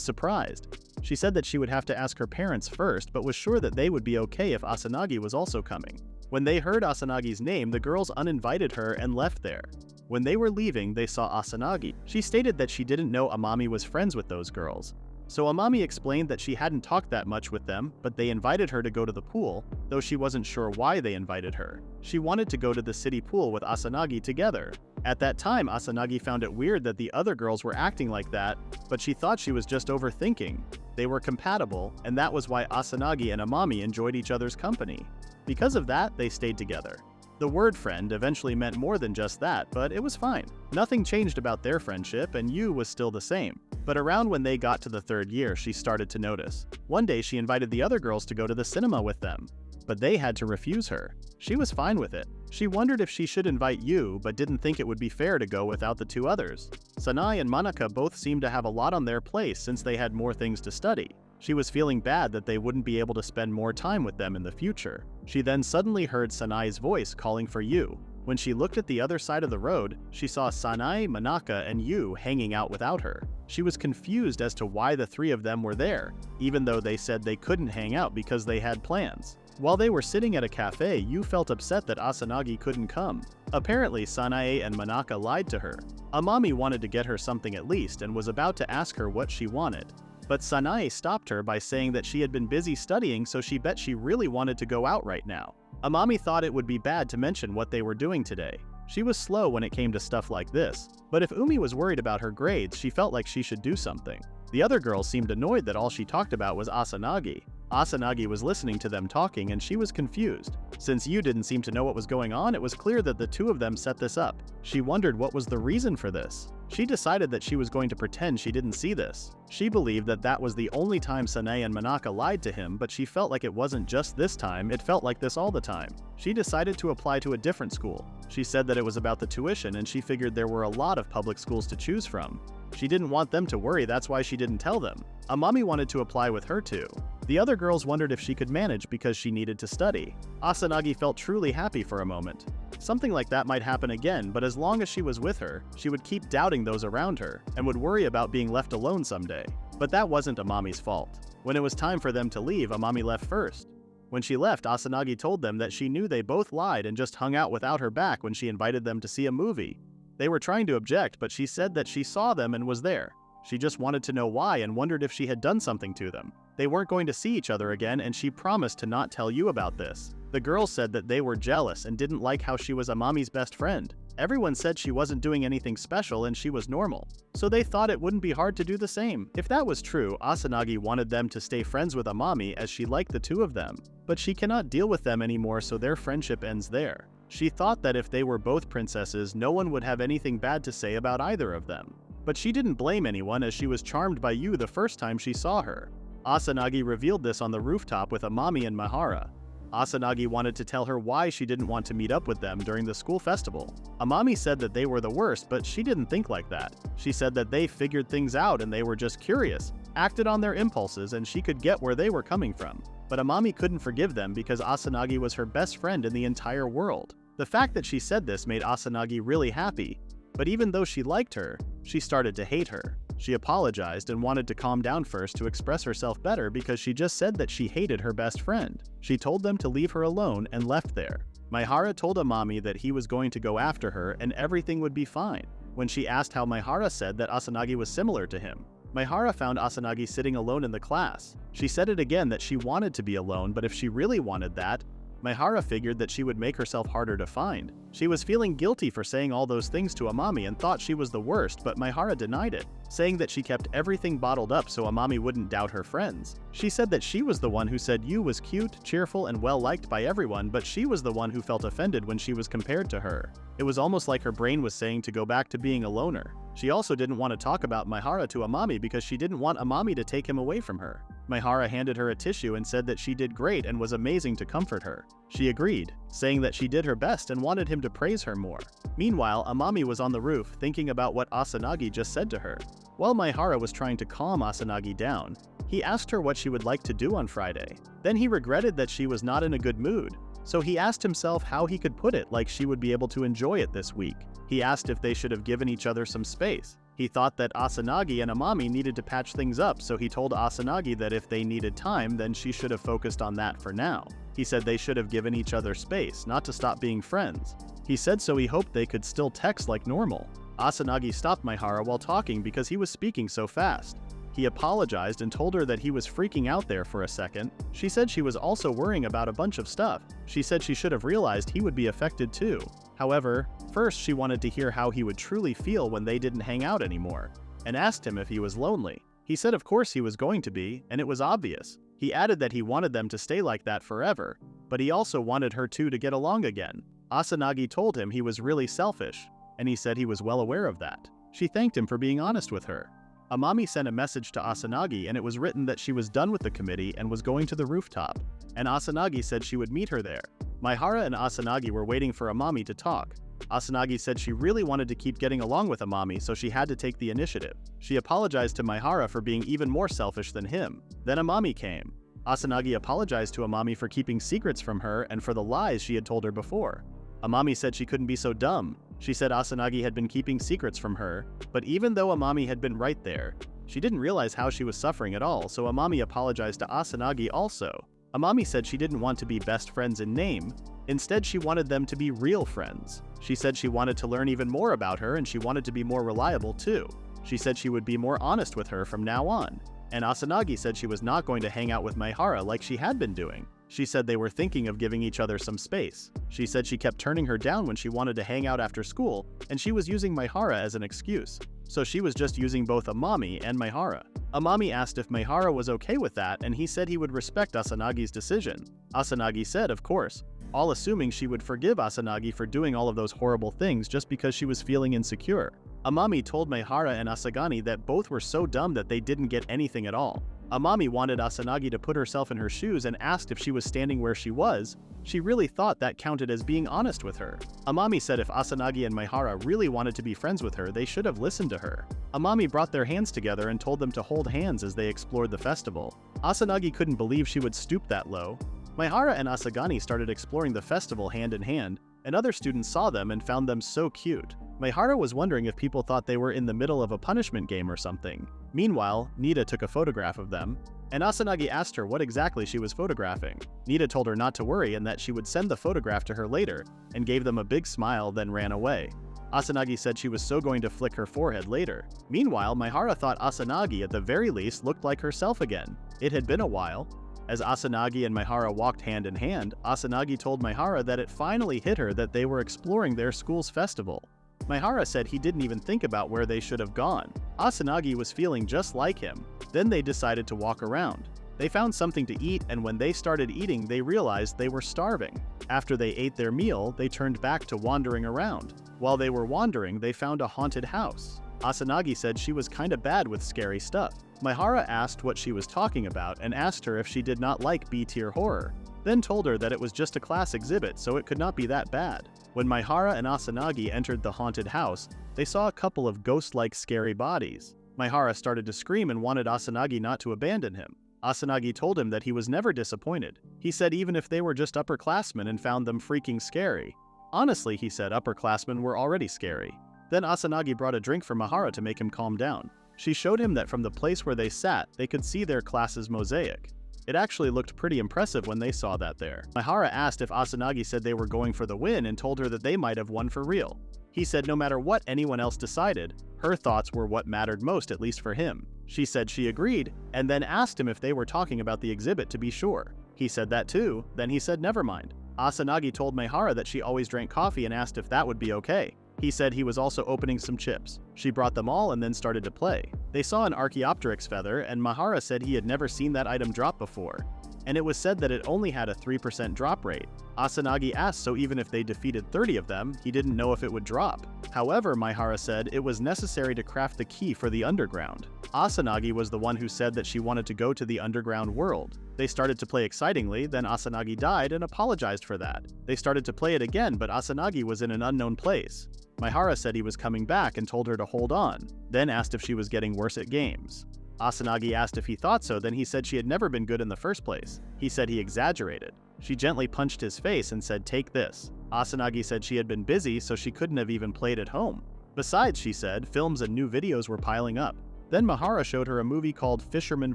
[SPEAKER 1] surprised. She said that she would have to ask her parents first, but was sure that they would be okay if Asanagi was also coming. When they heard Asanagi's name, the girls uninvited her and left there. When they were leaving, they saw Asanagi. She stated that she didn't know Amami was friends with those girls. So Amami explained that she hadn't talked that much with them, but they invited her to go to the pool, though she wasn't sure why they invited her. She wanted to go to the city pool with Asanagi together. At that time, Asanagi found it weird that the other girls were acting like that, but she thought she was just overthinking. They were compatible, and that was why Asanagi and Amami enjoyed each other's company. Because of that, they stayed together. The word friend eventually meant more than just that, but it was fine. Nothing changed about their friendship, and Yu was still the same. But around when they got to the third year, she started to notice. One day she invited the other girls to go to the cinema with them, but they had to refuse her. She was fine with it. She wondered if she should invite Yu, but didn't think it would be fair to go without the two others. Sanae and Manaka both seemed to have a lot on their plate since they had more things to study. She was feeling bad that they wouldn't be able to spend more time with them in the future. She then suddenly heard Sanae's voice calling for Yu. When she looked at the other side of the road, she saw Sanae, Manaka, and Yu hanging out without her. She was confused as to why the three of them were there, even though they said they couldn't hang out because they had plans. While they were sitting at a cafe, Yu felt upset that Asanagi couldn't come. Apparently, Sanae and Manaka lied to her. Amami wanted to get her something at least and was about to ask her what she wanted. But Sanae stopped her by saying that she had been busy studying, so she bet she really wanted to go out right now. Amami thought it would be bad to mention what they were doing today. She was slow when it came to stuff like this, but if Umi was worried about her grades, she felt like she should do something. The other girls seemed annoyed that all she talked about was Asanagi. Asanagi was listening to them talking and she was confused. Since Yu didn't seem to know what was going on, it was clear that the two of them set this up. She wondered what was the reason for this. She decided that she was going to pretend she didn't see this. She believed that that was the only time Sanae and Manaka lied to him, but she felt like it wasn't just this time, it felt like this all the time. She decided to apply to a different school. She said that it was about the tuition and she figured there were a lot of public schools to choose from. She didn't want them to worry, that's why she didn't tell them. Amami wanted to apply with her too. The other girls wondered if she could manage because she needed to study. Asanagi felt truly happy for a moment. Something like that might happen again, but as long as she was with her, she would keep doubting those around her and would worry about being left alone someday. But that wasn't Amami's fault. When it was time for them to leave, Amami left first. When she left, Asanagi told them that she knew they both lied and just hung out without her back when she invited them to see a movie. They were trying to object, but she said that she saw them and was there. She just wanted to know why and wondered if she had done something to them. They weren't going to see each other again, and she promised to not tell you about this. The girls said that they were jealous and didn't like how she was Amami's best friend. Everyone said she wasn't doing anything special and she was normal, so they thought it wouldn't be hard to do the same. If that was true, Asanagi wanted them to stay friends with Amami as she liked the two of them. But she cannot deal with them anymore, so their friendship ends there. She thought that if they were both princesses, no one would have anything bad to say about either of them. But she didn't blame anyone as she was charmed by Yu the first time she saw her. Asanagi revealed this on the rooftop with Amami and Maehara. Asanagi wanted to tell her why she didn't want to meet up with them during the school festival. Amami said that they were the worst, but she didn't think like that. She said that they figured things out and they were just curious, acted on their impulses, and she could get where they were coming from. But Amami couldn't forgive them because Asanagi was her best friend in the entire world. The fact that she said this made Asanagi really happy, but even though she liked her, she started to hate her. She apologized and wanted to calm down first to express herself better because she just said that she hated her best friend. She told them to leave her alone and left there. Maehara told Amami that he was going to go after her and everything would be fine. When she asked how Maehara said that Asanagi was similar to him, Maehara found Asanagi sitting alone in the class. She said it again that she wanted to be alone, but if she really wanted that, Maehara figured that she would make herself harder to find. She was feeling guilty for saying all those things to Amami and thought she was the worst, but Maehara denied it, saying that she kept everything bottled up so Amami wouldn't doubt her friends. She said that she was the one who said Yu was cute, cheerful, and well-liked by everyone, but she was the one who felt offended when she was compared to her. It was almost like her brain was saying to go back to being a loner. She also didn't want to talk about Maehara to Amami because she didn't want Amami to take him away from her. Maehara handed her a tissue and said that she did great and was amazing to comfort her. She agreed, saying that she did her best and wanted him to praise her more. Meanwhile, Amami was on the roof thinking about what Asanagi just said to her. While Maehara was trying to calm Asanagi down, he asked her what she would like to do on Friday. Then he regretted that she was not in a good mood, so he asked himself how he could put it like she would be able to enjoy it this week. He asked if they should have given each other some space. He thought that Asanagi and Amami needed to patch things up, so he told Asanagi that if they needed time, then she should have focused on that for now. He said they should have given each other space, not to stop being friends. He said so he hoped they could still text like normal. Asanagi stopped Maehara while talking because he was speaking so fast. He apologized and told her that he was freaking out there for a second. She said she was also worrying about a bunch of stuff. She said she should have realized he would be affected too. However, first she wanted to hear how he would truly feel when they didn't hang out anymore, and asked him if he was lonely. He said of course he was going to be, and it was obvious. He added that he wanted them to stay like that forever, but he also wanted her two to get along again. Asanagi told him he was really selfish, and he said he was well aware of that. She thanked him for being honest with her. Amami sent a message to Asanagi and it was written that she was done with the committee and was going to the rooftop, and Asanagi said she would meet her there. Maehara and Asanagi were waiting for Amami to talk. Asanagi said she really wanted to keep getting along with Amami, so she had to take the initiative. She apologized to Maehara for being even more selfish than him. Then Amami came. Asanagi apologized to Amami for keeping secrets from her and for the lies she had told her before. Amami said she couldn't be so dumb. She said Asanagi had been keeping secrets from her, but even though Amami had been right there, she didn't realize how she was suffering at all, so Amami apologized to Asanagi also. Amami said she didn't want to be best friends in name. Instead, she wanted them to be real friends. She said she wanted to learn even more about her and she wanted to be more reliable too. She said she would be more honest with her from now on. And Asanagi said she was not going to hang out with Maehara like she had been doing. She said they were thinking of giving each other some space. She said she kept turning her down when she wanted to hang out after school, and she was using Maehara as an excuse. So she was just using both Amami and Maehara. Amami asked if Maehara was okay with that, and he said he would respect Asanagi's decision. Asanagi said, of course, all assuming she would forgive Asanagi for doing all of those horrible things just because she was feeling insecure. Amami told Maehara and Asagani that both were so dumb that they didn't get anything at all. Amami wanted Asanagi to put herself in her shoes and asked if she was standing where she was. She really thought that counted as being honest with her. Amami said if Asanagi and Maehara really wanted to be friends with her, they should have listened to her. Amami brought their hands together and told them to hold hands as they explored the festival. Asanagi couldn't believe she would stoop that low. Maehara and Asagani started exploring the festival hand in hand, and other students saw them and found them so cute. Maehara was wondering if people thought they were in the middle of a punishment game or something. Meanwhile, Nita took a photograph of them, and Asanagi asked her what exactly she was photographing. Nita told her not to worry and that she would send the photograph to her later, and gave them a big smile, then ran away. Asanagi said she was so going to flick her forehead later. Meanwhile, Maehara thought Asanagi at the very least looked like herself again. It had been a while. As Asanagi and Maehara walked hand in hand, Asanagi told Maehara that it finally hit her that they were exploring their school's festival. Maehara said he didn't even think about where they should have gone. Asanagi was feeling just like him. Then they decided to walk around. They found something to eat, and when they started eating, they realized they were starving. After they ate their meal, they turned back to wandering around. While they were wandering, they found a haunted house. Asanagi said she was kinda bad with scary stuff. Maehara asked what she was talking about and asked her if she did not like B-tier horror, then told her that it was just a class exhibit so it could not be that bad. When Maehara and Asanagi entered the haunted house, they saw a couple of ghost-like scary bodies. Maehara started to scream and wanted Asanagi not to abandon him. Asanagi told him that he was never disappointed. He said even if they were just upperclassmen and found them freaking scary. Honestly, he said upperclassmen were already scary. Then Asanagi brought a drink for Maehara to make him calm down. She showed him that from the place where they sat, they could see their class's mosaic. It actually looked pretty impressive when they saw that there. Maehara asked if Asanagi said they were going for the win and told her that they might have won for real. He said no matter what anyone else decided, her thoughts were what mattered most, at least for him. She said she agreed, and then asked him if they were talking about the exhibit to be sure. He said that too, then he said never mind. Asanagi told Maehara that she always drank coffee and asked if that would be okay. He said he was also opening some chips. She brought them all and then started to play. They saw an Archaeopteryx feather, and Maehara said he had never seen that item drop before. And it was said that it only had a 3% drop rate. Asanagi asked so even if they defeated 30 of them, he didn't know if it would drop. However, Maehara said it was necessary to craft the key for the underground. Asanagi was the one who said that she wanted to go to the underground world. They started to play excitingly, then Asanagi died and apologized for that. They started to play it again, but Asanagi was in an unknown place. Maehara said he was coming back and told her to hold on, then asked if she was getting worse at games. Asanagi asked if he thought so, then he said she had never been good in the first place. He said he exaggerated. She gently punched his face and said, "Take this." Asanagi said she had been busy, so she couldn't have even played at home. Besides, she said, films and new videos were piling up. Then Maehara showed her a movie called Fisherman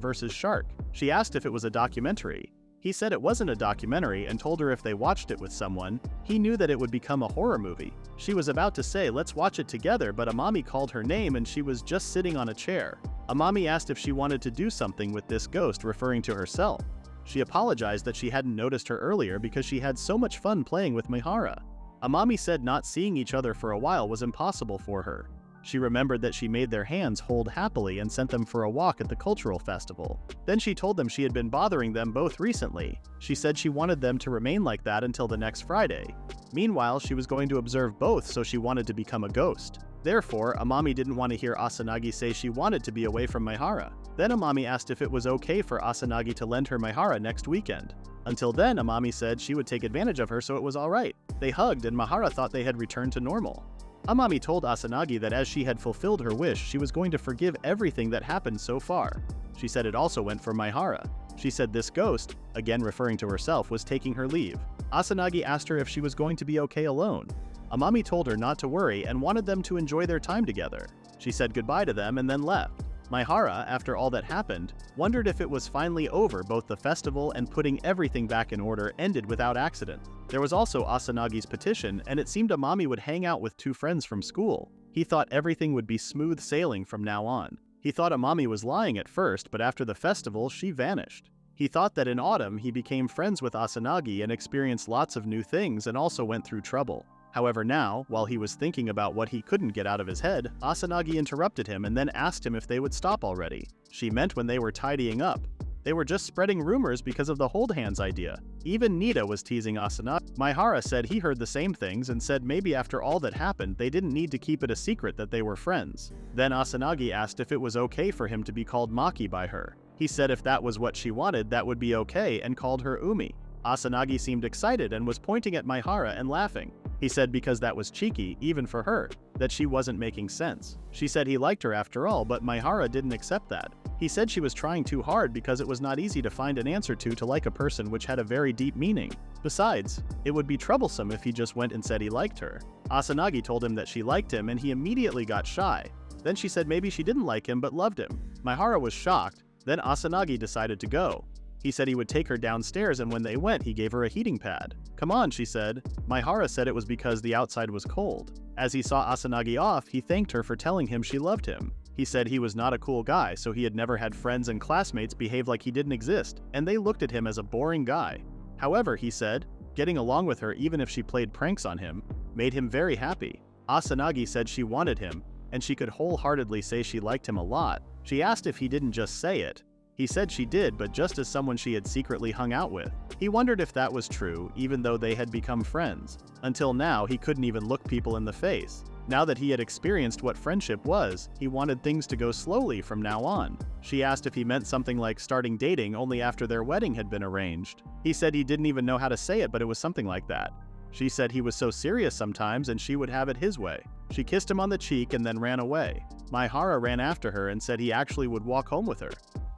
[SPEAKER 1] vs. Shark. She asked if it was a documentary. He said it wasn't a documentary and told her if they watched it with someone, he knew that it would become a horror movie. She was about to say, "Let's watch it together," but Amami called her name and she was just sitting on a chair. Amami asked if she wanted to do something with this ghost, referring to herself. She apologized that she hadn't noticed her earlier because she had so much fun playing with Maehara. Amami said not seeing each other for a while was impossible for her. She remembered that she made their hands hold happily and sent them for a walk at the cultural festival. Then she told them she had been bothering them both recently. She said she wanted them to remain like that until the next Friday. Meanwhile, she was going to observe both, so she wanted to become a ghost. Therefore, Amami didn't want to hear Asanagi say she wanted to be away from Maehara. Then Amami asked if it was okay for Asanagi to lend her Maehara next weekend. Until then, Amami said she would take advantage of her, so it was alright. They hugged and Maehara thought they had returned to normal. Amami told Asanagi that as she had fulfilled her wish, she was going to forgive everything that happened so far. She said it also went for Maehara. She said this ghost, again referring to herself, was taking her leave. Asanagi asked her if she was going to be okay alone. Amami told her not to worry and wanted them to enjoy their time together. She said goodbye to them and then left. Maehara, after all that happened, wondered if it was finally over. Both the festival and putting everything back in order ended without accident. There was also Asanagi's petition, and it seemed Amami would hang out with two friends from school. He thought everything would be smooth sailing from now on. He thought Amami was lying at first, but after the festival, she vanished. He thought that in autumn he became friends with Asanagi and experienced lots of new things and also went through trouble. However now, while he was thinking about what he couldn't get out of his head, Asanagi interrupted him and then asked him if they would stop already. She meant when they were tidying up. They were just spreading rumors because of the hold hands idea. Even Nita was teasing Asanagi. Maehara said he heard the same things and said maybe after all that happened they didn't need to keep it a secret that they were friends. Then Asanagi asked if it was okay for him to be called Maki by her. He said if that was what she wanted that would be okay and called her Umi. Asanagi seemed excited and was pointing at Maehara and laughing. He said because that was cheeky, even for her, that she wasn't making sense. She said he liked her after all, but Maehara didn't accept that. He said she was trying too hard because it was not easy to find an answer to like a person, which had a very deep meaning. Besides, it would be troublesome if he just went and said he liked her. Asanagi told him that she liked him and he immediately got shy. Then she said maybe she didn't like him but loved him. Maehara was shocked. Then Asanagi decided to go. He said he would take her downstairs and when they went he gave her a heating pad. "Come on," she said. Maehara said it was because the outside was cold. As he saw Asanagi off, he thanked her for telling him she loved him. He said he was not a cool guy, so he had never had friends and classmates behave like he didn't exist, and they looked at him as a boring guy. However, he said, getting along with her even if she played pranks on him, made him very happy. Asanagi said she wanted him, and she could wholeheartedly say she liked him a lot. She asked if he didn't just say it. He said she did, but just as someone she had secretly hung out with. He wondered if that was true, even though they had become friends. Until now, he couldn't even look people in the face. Now that he had experienced what friendship was, he wanted things to go slowly from now on. She asked if he meant something like starting dating only after their wedding had been arranged. He said he didn't even know how to say it, but it was something like that. She said he was so serious sometimes and she would have it his way. She kissed him on the cheek and then ran away. Maehara ran after her and said he actually would walk home with her.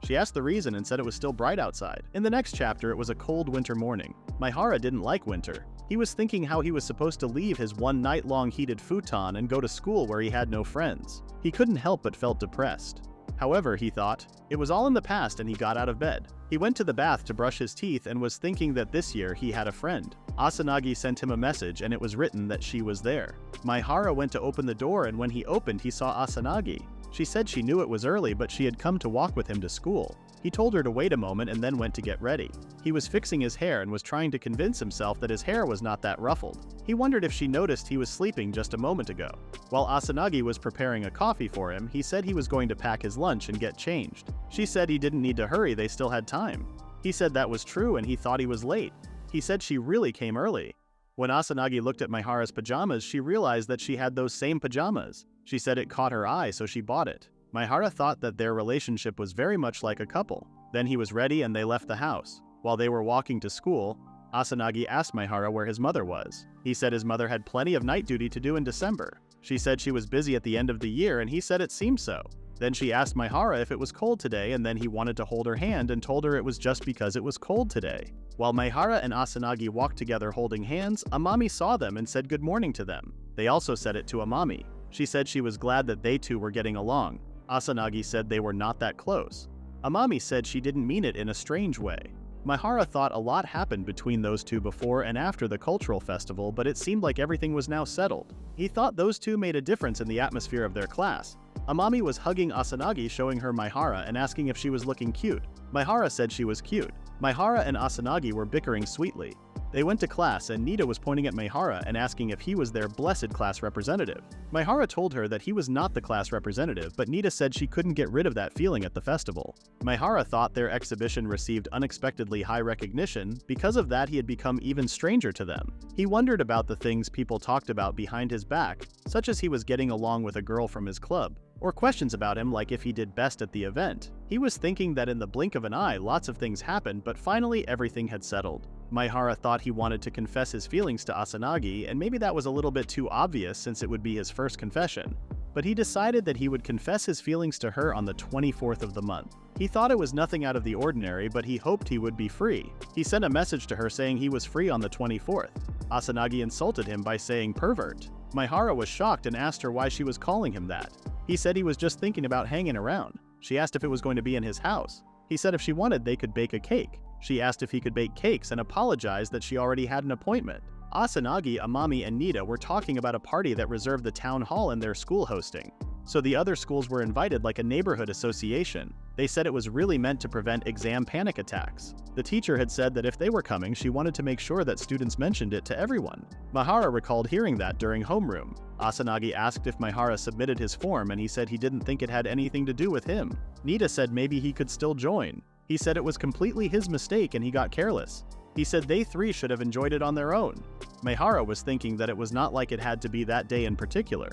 [SPEAKER 1] She asked the reason and said it was still bright outside. In the next chapter, it was a cold winter morning. Maehara didn't like winter. He was thinking how he was supposed to leave his one night-long heated futon and go to school where he had no friends. He couldn't help but felt depressed. However, he thought, it was all in the past and he got out of bed. He went to the bath to brush his teeth and was thinking that this year he had a friend. Asanagi sent him a message and it was written that she was there. Maehara went to open the door and when he opened he saw Asanagi. She said she knew it was early but she had come to walk with him to school. He told her to wait a moment and then went to get ready. He was fixing his hair and was trying to convince himself that his hair was not that ruffled. He wondered if she noticed he was sleeping just a moment ago. While Asanagi was preparing a coffee for him, he said he was going to pack his lunch and get changed. She said he didn't need to hurry, they still had time. He said that was true and he thought he was late. He said she really came early. When Asanagi looked at Maehara's pajamas, she realized that she had those same pajamas. She said it caught her eye, so she bought it. Maehara thought that their relationship was very much like a couple. Then he was ready and they left the house. While they were walking to school, Asanagi asked Maehara where his mother was. He said his mother had plenty of night duty to do in December. She said she was busy at the end of the year and he said it seemed so. Then she asked Maehara if it was cold today and then he wanted to hold her hand and told her it was just because it was cold today. While Maehara and Asanagi walked together holding hands, Amami saw them and said good morning to them. They also said it to Amami. She said she was glad that they two were getting along. Asanagi said they were not that close. Amami said she didn't mean it in a strange way. Maehara thought a lot happened between those two before and after the cultural festival, but it seemed like everything was now settled. He thought those two made a difference in the atmosphere of their class. Amami was hugging Asanagi, showing her Maehara and asking if she was looking cute. Maehara said she was cute. Maehara and Asanagi were bickering sweetly. They went to class and Nita was pointing at Maehara and asking if he was their blessed class representative. Maehara told her that he was not the class representative, but Nita said she couldn't get rid of that feeling at the festival. Maehara thought their exhibition received unexpectedly high recognition. Because of that, he had become even stranger to them. He wondered about the things people talked about behind his back, such as he was getting along with a girl from his club, or questions about him like if he did best at the event. He was thinking that in the blink of an eye lots of things happened, but finally everything had settled. Maehara thought he wanted to confess his feelings to Asanagi, and maybe that was a little bit too obvious since it would be his first confession. But he decided that he would confess his feelings to her on the 24th of the month. He thought it was nothing out of the ordinary, but he hoped he would be free. He sent a message to her saying he was free on the 24th. Asanagi insulted him by saying pervert. Maehara was shocked and asked her why she was calling him that. He said he was just thinking about hanging around. She asked if it was going to be in his house. He said if she wanted, they could bake a cake. She asked if he could bake cakes and apologized that she already had an appointment. Asanagi, Amami, and Nita were talking about a party that reserved the town hall in their school hosting. So the other schools were invited like a neighborhood association. They said it was really meant to prevent exam panic attacks. The teacher had said that if they were coming, she wanted to make sure that students mentioned it to everyone. Maehara recalled hearing that during homeroom. Asanagi asked if Maehara submitted his form and he said he didn't think it had anything to do with him. Nita said maybe he could still join. He said it was completely his mistake and he got careless. He said they three should have enjoyed it on their own. Maehara was thinking that it was not like it had to be that day in particular.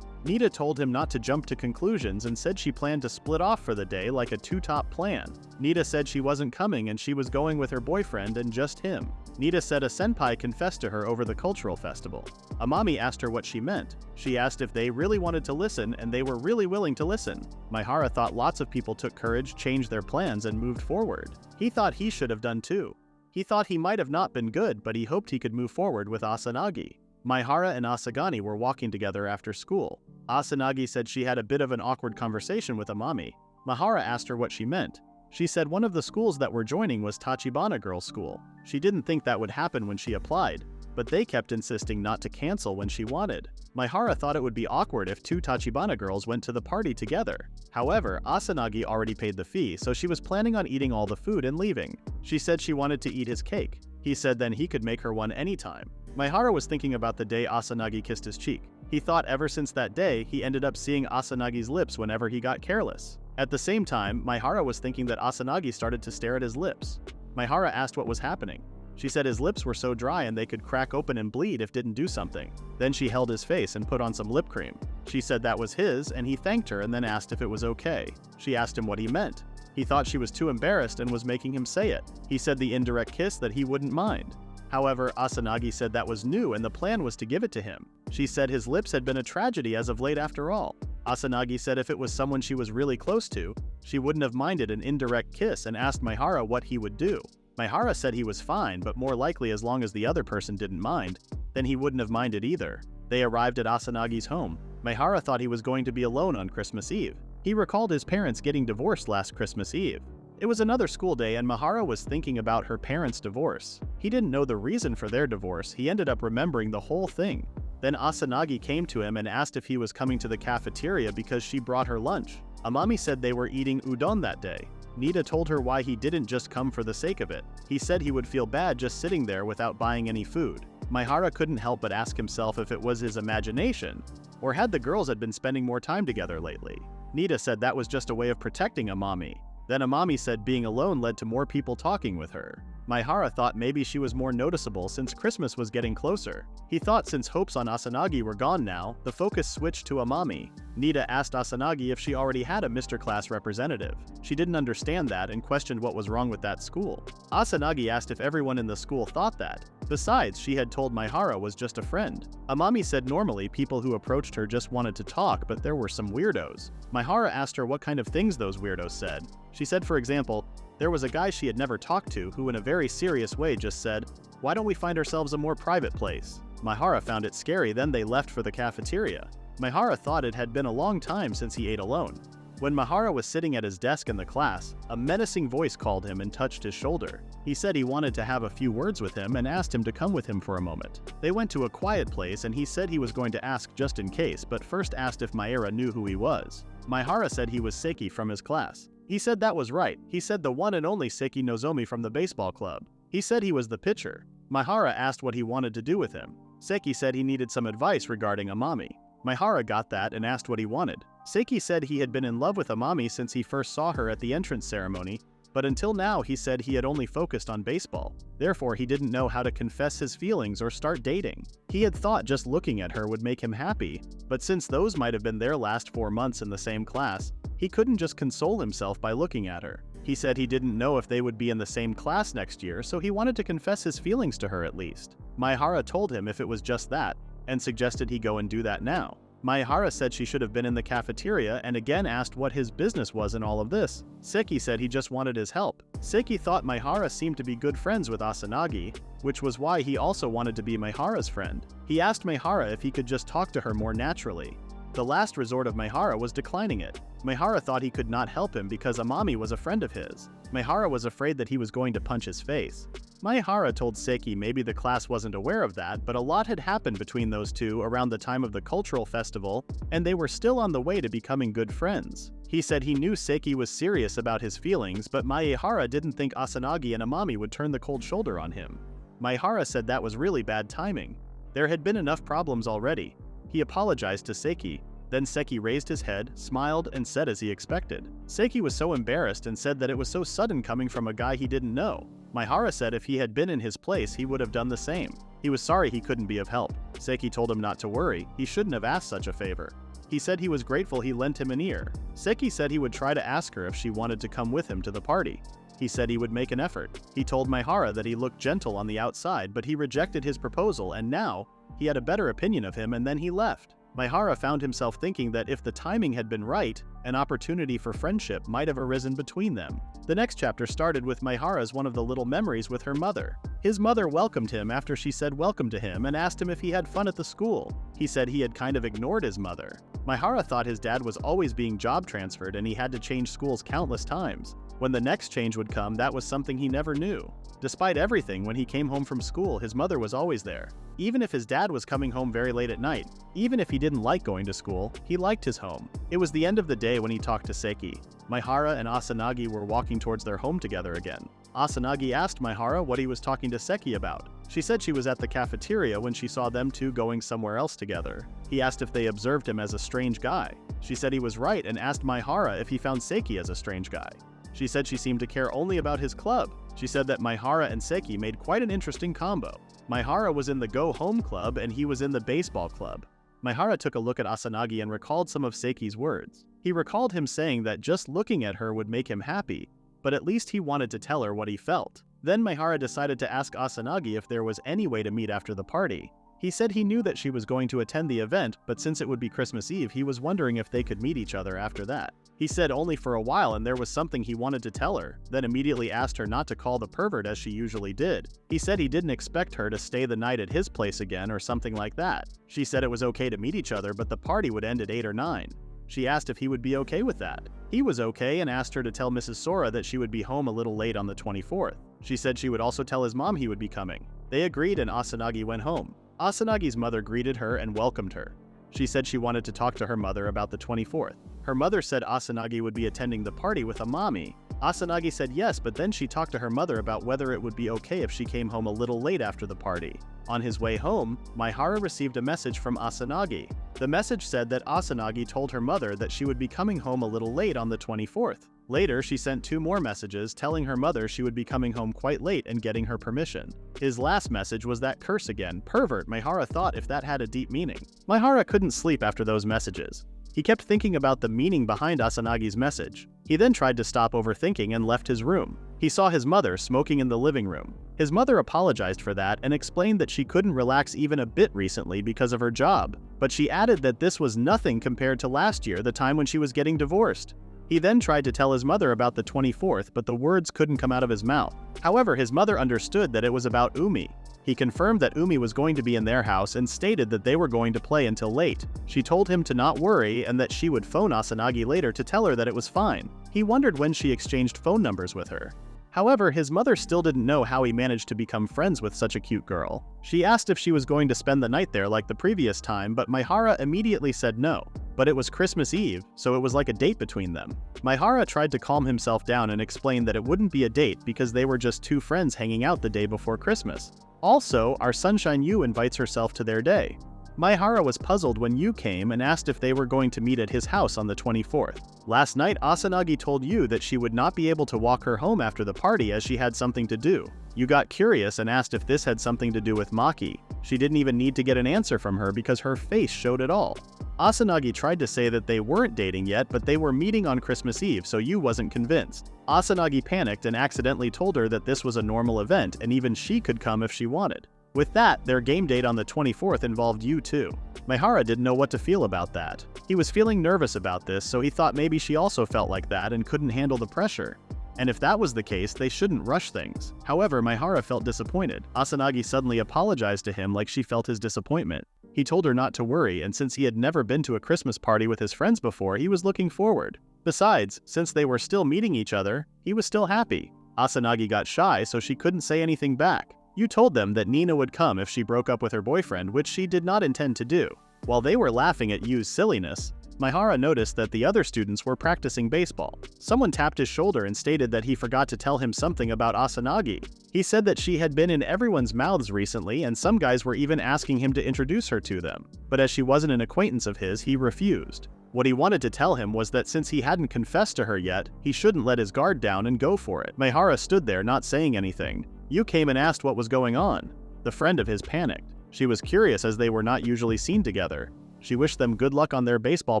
[SPEAKER 1] Nita told him not to jump to conclusions and said she planned to split off for the day like a two-top plan. Nita said she wasn't coming and she was going with her boyfriend and just him. Nita said a senpai confessed to her over the cultural festival. Amami asked her what she meant. She asked if they really wanted to listen and they were really willing to listen. Maehara thought lots of people took courage, changed their plans, and moved forward. He thought he should have done too. He thought he might have not been good, but he hoped he could move forward with Asanagi. Maehara and Asagani were walking together after school. Asanagi said she had a bit of an awkward conversation with Amami. Maehara asked her what she meant. She said one of the schools that were joining was Tachibana Girls' School. She didn't think that would happen when she applied, but they kept insisting not to cancel when she wanted. Maehara thought it would be awkward if two Tachibana girls went to the party together. However, Asanagi already paid the fee, so she was planning on eating all the food and leaving. She said she wanted to eat his cake. He said then he could make her one anytime. Maehara was thinking about the day Asanagi kissed his cheek. He thought ever since that day, he ended up seeing Asanagi's lips whenever he got careless. At the same time, Maehara was thinking that Asanagi started to stare at his lips. Maehara asked what was happening. She said his lips were so dry and they could crack open and bleed if didn't do something. Then she held his face and put on some lip cream. She said that was his, and he thanked her and then asked if it was okay. She asked him what he meant. He thought she was too embarrassed and was making him say it. He said the indirect kiss that he wouldn't mind. However, Asanagi said that was new and the plan was to give it to him. She said his lips had been a tragedy as of late after all. Asanagi said if it was someone she was really close to, she wouldn't have minded an indirect kiss and asked Maehara what he would do. Maehara said he was fine, but more likely as long as the other person didn't mind, then he wouldn't have minded either. They arrived at Asanagi's home. Maehara thought he was going to be alone on Christmas Eve. He recalled his parents getting divorced last Christmas Eve. It was another school day and Maehara was thinking about her parents' divorce. He didn't know the reason for their divorce, he ended up remembering the whole thing. Then Asanagi came to him and asked if he was coming to the cafeteria because she brought her lunch. Amami said they were eating udon that day. Nita told her why he didn't just come for the sake of it. He said he would feel bad just sitting there without buying any food. Maehara couldn't help but ask himself if it was his imagination, or had the girls been spending more time together lately. Nita said that was just a way of protecting Amami. Then Amami said being alone led to more people talking with her. Maehara thought maybe she was more noticeable since Christmas was getting closer. He thought since hopes on Asanagi were gone now, the focus switched to Amami. Nita asked Asanagi if she already had a Mr. Class representative. She didn't understand that and questioned what was wrong with that school. Asanagi asked if everyone in the school thought that. Besides, she had told Maehara was just a friend. Amami said normally people who approached her just wanted to talk, but there were some weirdos. Maehara asked her what kind of things those weirdos said. She said, for example, there was a guy she had never talked to who in a very serious way just said, "Why don't we find ourselves a more private place?" Maehara found it scary, then they left for the cafeteria. Maehara thought it had been a long time since he ate alone. When Maehara was sitting at his desk in the class, a menacing voice called him and touched his shoulder. He said he wanted to have a few words with him and asked him to come with him for a moment. They went to a quiet place and he said he was going to ask just in case, but first asked if Maehara knew who he was. Maehara said he was Seki from his class. He said that was right. He said the one and only Seki Nozomi from the baseball club. He said he was the pitcher. Maehara asked what he wanted to do with him. Seki said he needed some advice regarding Amami. Maehara got that and asked what he wanted. Seki said he had been in love with Amami since he first saw her at the entrance ceremony, but until now he said he had only focused on baseball. Therefore, he didn't know how to confess his feelings or start dating. He had thought just looking at her would make him happy, but since those might have been their last 4 months in the same class, he couldn't just console himself by looking at her. He said he didn't know if they would be in the same class next year, so he wanted to confess his feelings to her at least. Maehara told him if it was just that, and suggested he go and do that now. Maehara said she should have been in the cafeteria and again asked what his business was in all of this. Seki said he just wanted his help. Seki thought Maehara seemed to be good friends with Asanagi, which was why he also wanted to be Maehara's friend. He asked Maehara if he could just talk to her more naturally. The last resort of Maehara was declining it. Maehara thought he could not help him because Amami was a friend of his. Maehara was afraid that he was going to punch his face. Maehara told Seki maybe the class wasn't aware of that, but a lot had happened between those two around the time of the cultural festival, and they were still on the way to becoming good friends. He said he knew Seki was serious about his feelings, but Maehara didn't think Asanagi and Amami would turn the cold shoulder on him. Maehara said that was really bad timing. There had been enough problems already. He apologized to Seki. Then Seki raised his head, smiled, and said as he expected. Seki was so embarrassed and said that it was so sudden coming from a guy he didn't know. Maehara said if he had been in his place, he would have done the same. He was sorry he couldn't be of help. Seki told him not to worry, he shouldn't have asked such a favor. He said he was grateful he lent him an ear. Seki said he would try to ask her if she wanted to come with him to the party. He said he would make an effort. He told Maehara that he looked gentle on the outside, but he rejected his proposal and now, he had a better opinion of him and then he left. Maehara found himself thinking that if the timing had been right, an opportunity for friendship might have arisen between them. The next chapter started with Maehara's one of the little memories with her mother. His mother welcomed him after she said welcome to him and asked him if he had fun at the school. He said he had kind of ignored his mother. Maehara thought his dad was always being job transferred and he had to change schools countless times. When the next change would come, that was something he never knew. Despite everything, when he came home from school, his mother was always there. Even if his dad was coming home very late at night, even if he didn't like going to school, he liked his home. It was the end of the day when he talked to Seki. Maehara and Asanagi were walking towards their home together again. Asanagi asked Maehara what he was talking to Seki about. She said she was at the cafeteria when she saw them two going somewhere else together. He asked if they observed him as a strange guy. She said he was right and asked Maehara if he found Seki as a strange guy. She said she seemed to care only about his club. She said that Maehara and Seki made quite an interesting combo. Maehara was in the Go Home Club and he was in the baseball club. Maehara took a look at Asanagi and recalled some of Seki's words. He recalled him saying that just looking at her would make him happy, but at least he wanted to tell her what he felt. Then Maehara decided to ask Asanagi if there was any way to meet after the party. He said he knew that she was going to attend the event, but since it would be Christmas Eve, he was wondering if they could meet each other after that. He said only for a while and there was something he wanted to tell her, then immediately asked her not to call the pervert as she usually did. He said he didn't expect her to stay the night at his place again or something like that. She said it was okay to meet each other, but the party would end at 8 or 9. She asked if he would be okay with that. He was okay and asked her to tell Mrs. Sora that she would be home a little late on the 24th. She said she would also tell his mom he would be coming. They agreed and Asanagi went home. Asanagi's mother greeted her and welcomed her. She said she wanted to talk to her mother about the 24th. Her mother said Asanagi would be attending the party with Amami, Asanagi said yes, but then she talked to her mother about whether it would be okay if she came home a little late after the party. On his way home, Maehara received a message from Asanagi. The message said that Asanagi told her mother that she would be coming home a little late on the 24th. Later, she sent 2 more messages telling her mother she would be coming home quite late and getting her permission. His last message was that curse again, pervert, Maehara thought, if that had a deep meaning. Maehara couldn't sleep after those messages. He kept thinking about the meaning behind Asanagi's message. He then tried to stop overthinking and left his room. He saw his mother smoking in the living room. His mother apologized for that and explained that she couldn't relax even a bit recently because of her job, but she added that this was nothing compared to last year, the time when she was getting divorced. He then tried to tell his mother about the 24th, but the words couldn't come out of his mouth. However, his mother understood that it was about Umi. He confirmed that Umi was going to be in their house and stated that they were going to play until late. She told him to not worry and that she would phone Asanagi later to tell her that it was fine. He wondered when she exchanged phone numbers with her. However, his mother still didn't know how he managed to become friends with such a cute girl. She asked if she was going to spend the night there like the previous time, but Maehara immediately said no. But it was Christmas Eve, so it was like a date between them. Maehara tried to calm himself down and explain that it wouldn't be a date because they were just 2 friends hanging out the day before Christmas. Also, our Sunshine Yu invites herself to their day. Maehara was puzzled when Yu came and asked if they were going to meet at his house on the 24th. Last night, Asanagi told Yu that she would not be able to walk her home after the party as she had something to do. Yu got curious and asked if this had something to do with Maki. She didn't even need to get an answer from her because her face showed it all. Asanagi tried to say that they weren't dating yet, but they were meeting on Christmas Eve, so Yu wasn't convinced. Asanagi panicked and accidentally told her that this was a normal event and even she could come if she wanted. With that, their game date on the 24th involved Yu too. Maehara didn't know what to feel about that. He was feeling nervous about this, so he thought maybe she also felt like that and couldn't handle the pressure. And if that was the case, they shouldn't rush things. However, Maehara felt disappointed. Asanagi suddenly apologized to him like she felt his disappointment. He told her not to worry, and since he had never been to a Christmas party with his friends before, he was looking forward. Besides, since they were still meeting each other, he was still happy. Asanagi got shy, so she couldn't say anything back. Yu told them that Nina would come if she broke up with her boyfriend, which she did not intend to do. While they were laughing at Yu's silliness, Maehara noticed that the other students were practicing baseball. Someone tapped his shoulder and stated that he forgot to tell him something about Asanagi. He said that she had been in everyone's mouths recently and some guys were even asking him to introduce her to them. But as she wasn't an acquaintance of his, he refused. What he wanted to tell him was that since he hadn't confessed to her yet, he shouldn't let his guard down and go for it. Maehara stood there not saying anything. Yu came and asked what was going on. The friend of his panicked. She was curious as they were not usually seen together. She wished them good luck on their baseball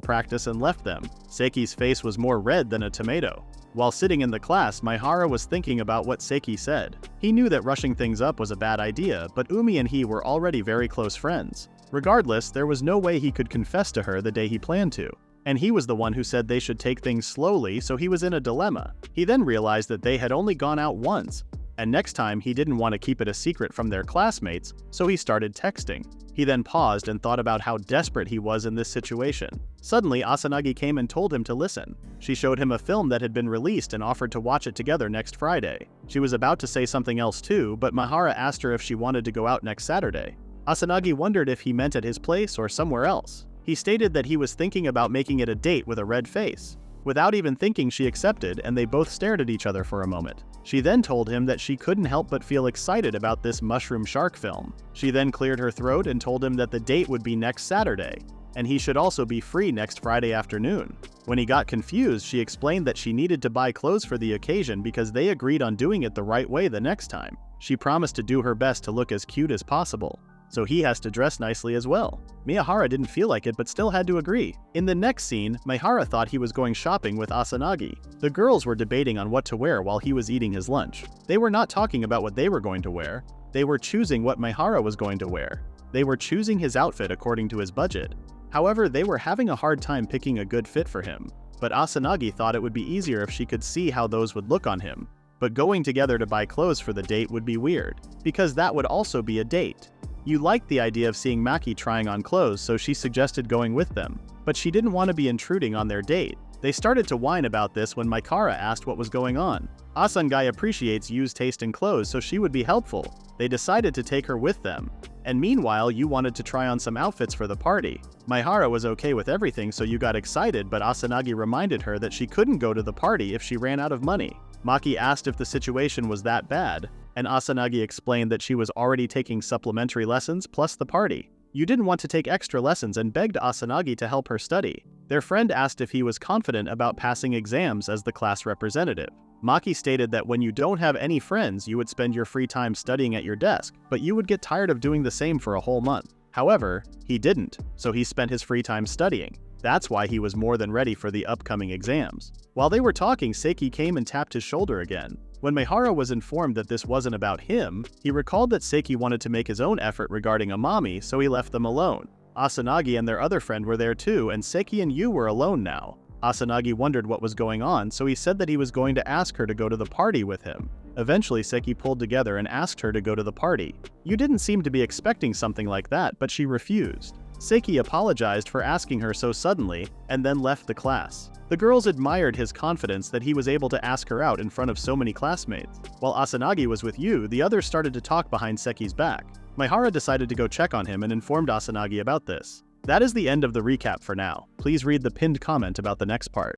[SPEAKER 1] practice and left them. Seiki's face was more red than a tomato. While sitting in the class, Maehara was thinking about what Seiki said. He knew that rushing things up was a bad idea, but Umi and he were already very close friends. Regardless, there was no way he could confess to her the day he planned to. And he was the one who said they should take things slowly, so he was in a dilemma. He then realized that they had only gone out once, and next time he didn't want to keep it a secret from their classmates, so he started texting. He then paused and thought about how desperate he was in this situation. Suddenly, Asanagi came and told him to listen. She showed him a film that had been released and offered to watch it together next Friday. She was about to say something else too, but Maehara asked her if she wanted to go out next Saturday. Asanagi wondered if he meant at his place or somewhere else. He stated that he was thinking about making it a date with a red face. Without even thinking, she accepted, and they both stared at each other for a moment. She then told him that she couldn't help but feel excited about this mushroom shark film. She then cleared her throat and told him that the date would be next Saturday, and he should also be free next Friday afternoon. When he got confused, she explained that she needed to buy clothes for the occasion because they agreed on doing it the right way the next time. She promised to do her best to look as cute as possible, so he has to dress nicely as well. Maehara didn't feel like it but still had to agree. In the next scene, Maehara thought he was going shopping with Asanagi. The girls were debating on what to wear while he was eating his lunch. They were not talking about what they were going to wear. They were choosing what Maehara was going to wear. They were choosing his outfit according to his budget. However, they were having a hard time picking a good fit for him. But Asanagi thought it would be easier if she could see how those would look on him. But going together to buy clothes for the date would be weird, because that would also be a date. Yu liked the idea of seeing Maki trying on clothes, so she suggested going with them. But she didn't want to be intruding on their date. They started to whine about this when Maehara asked what was going on. Asanagi appreciates Yu's taste in clothes, so she would be helpful. They decided to take her with them. And meanwhile, you wanted to try on some outfits for the party. Maehara was okay with everything, so you got excited, but Asanagi reminded her that she couldn't go to the party if she ran out of money. Maki asked if the situation was that bad, and Asanagi explained that she was already taking supplementary lessons plus the party. You didn't want to take extra lessons and begged Asanagi to help her study. Their friend asked if he was confident about passing exams as the class representative. Maki stated that when you don't have any friends, you would spend your free time studying at your desk, but you would get tired of doing the same for a whole month. However, he didn't, so he spent his free time studying. That's why he was more than ready for the upcoming exams. While they were talking, Seiki came and tapped his shoulder again. When Maehara was informed that this wasn't about him, he recalled that Seiki wanted to make his own effort regarding Amami, so he left them alone. Asanagi and their other friend were there too, and Seiki and Yu were alone now. Asanagi wondered what was going on, so he said that he was going to ask her to go to the party with him. Eventually, Seiki pulled together and asked her to go to the party. Yu didn't seem to be expecting something like that, but she refused. Seiki apologized for asking her so suddenly, and then left the class. The girls admired his confidence that he was able to ask her out in front of so many classmates. While Asanagi was with Yu, the others started to talk behind Seki's back. Maehara decided to go check on him and informed Asanagi about this. That is the end of the recap for now. Please read the pinned comment about the next part.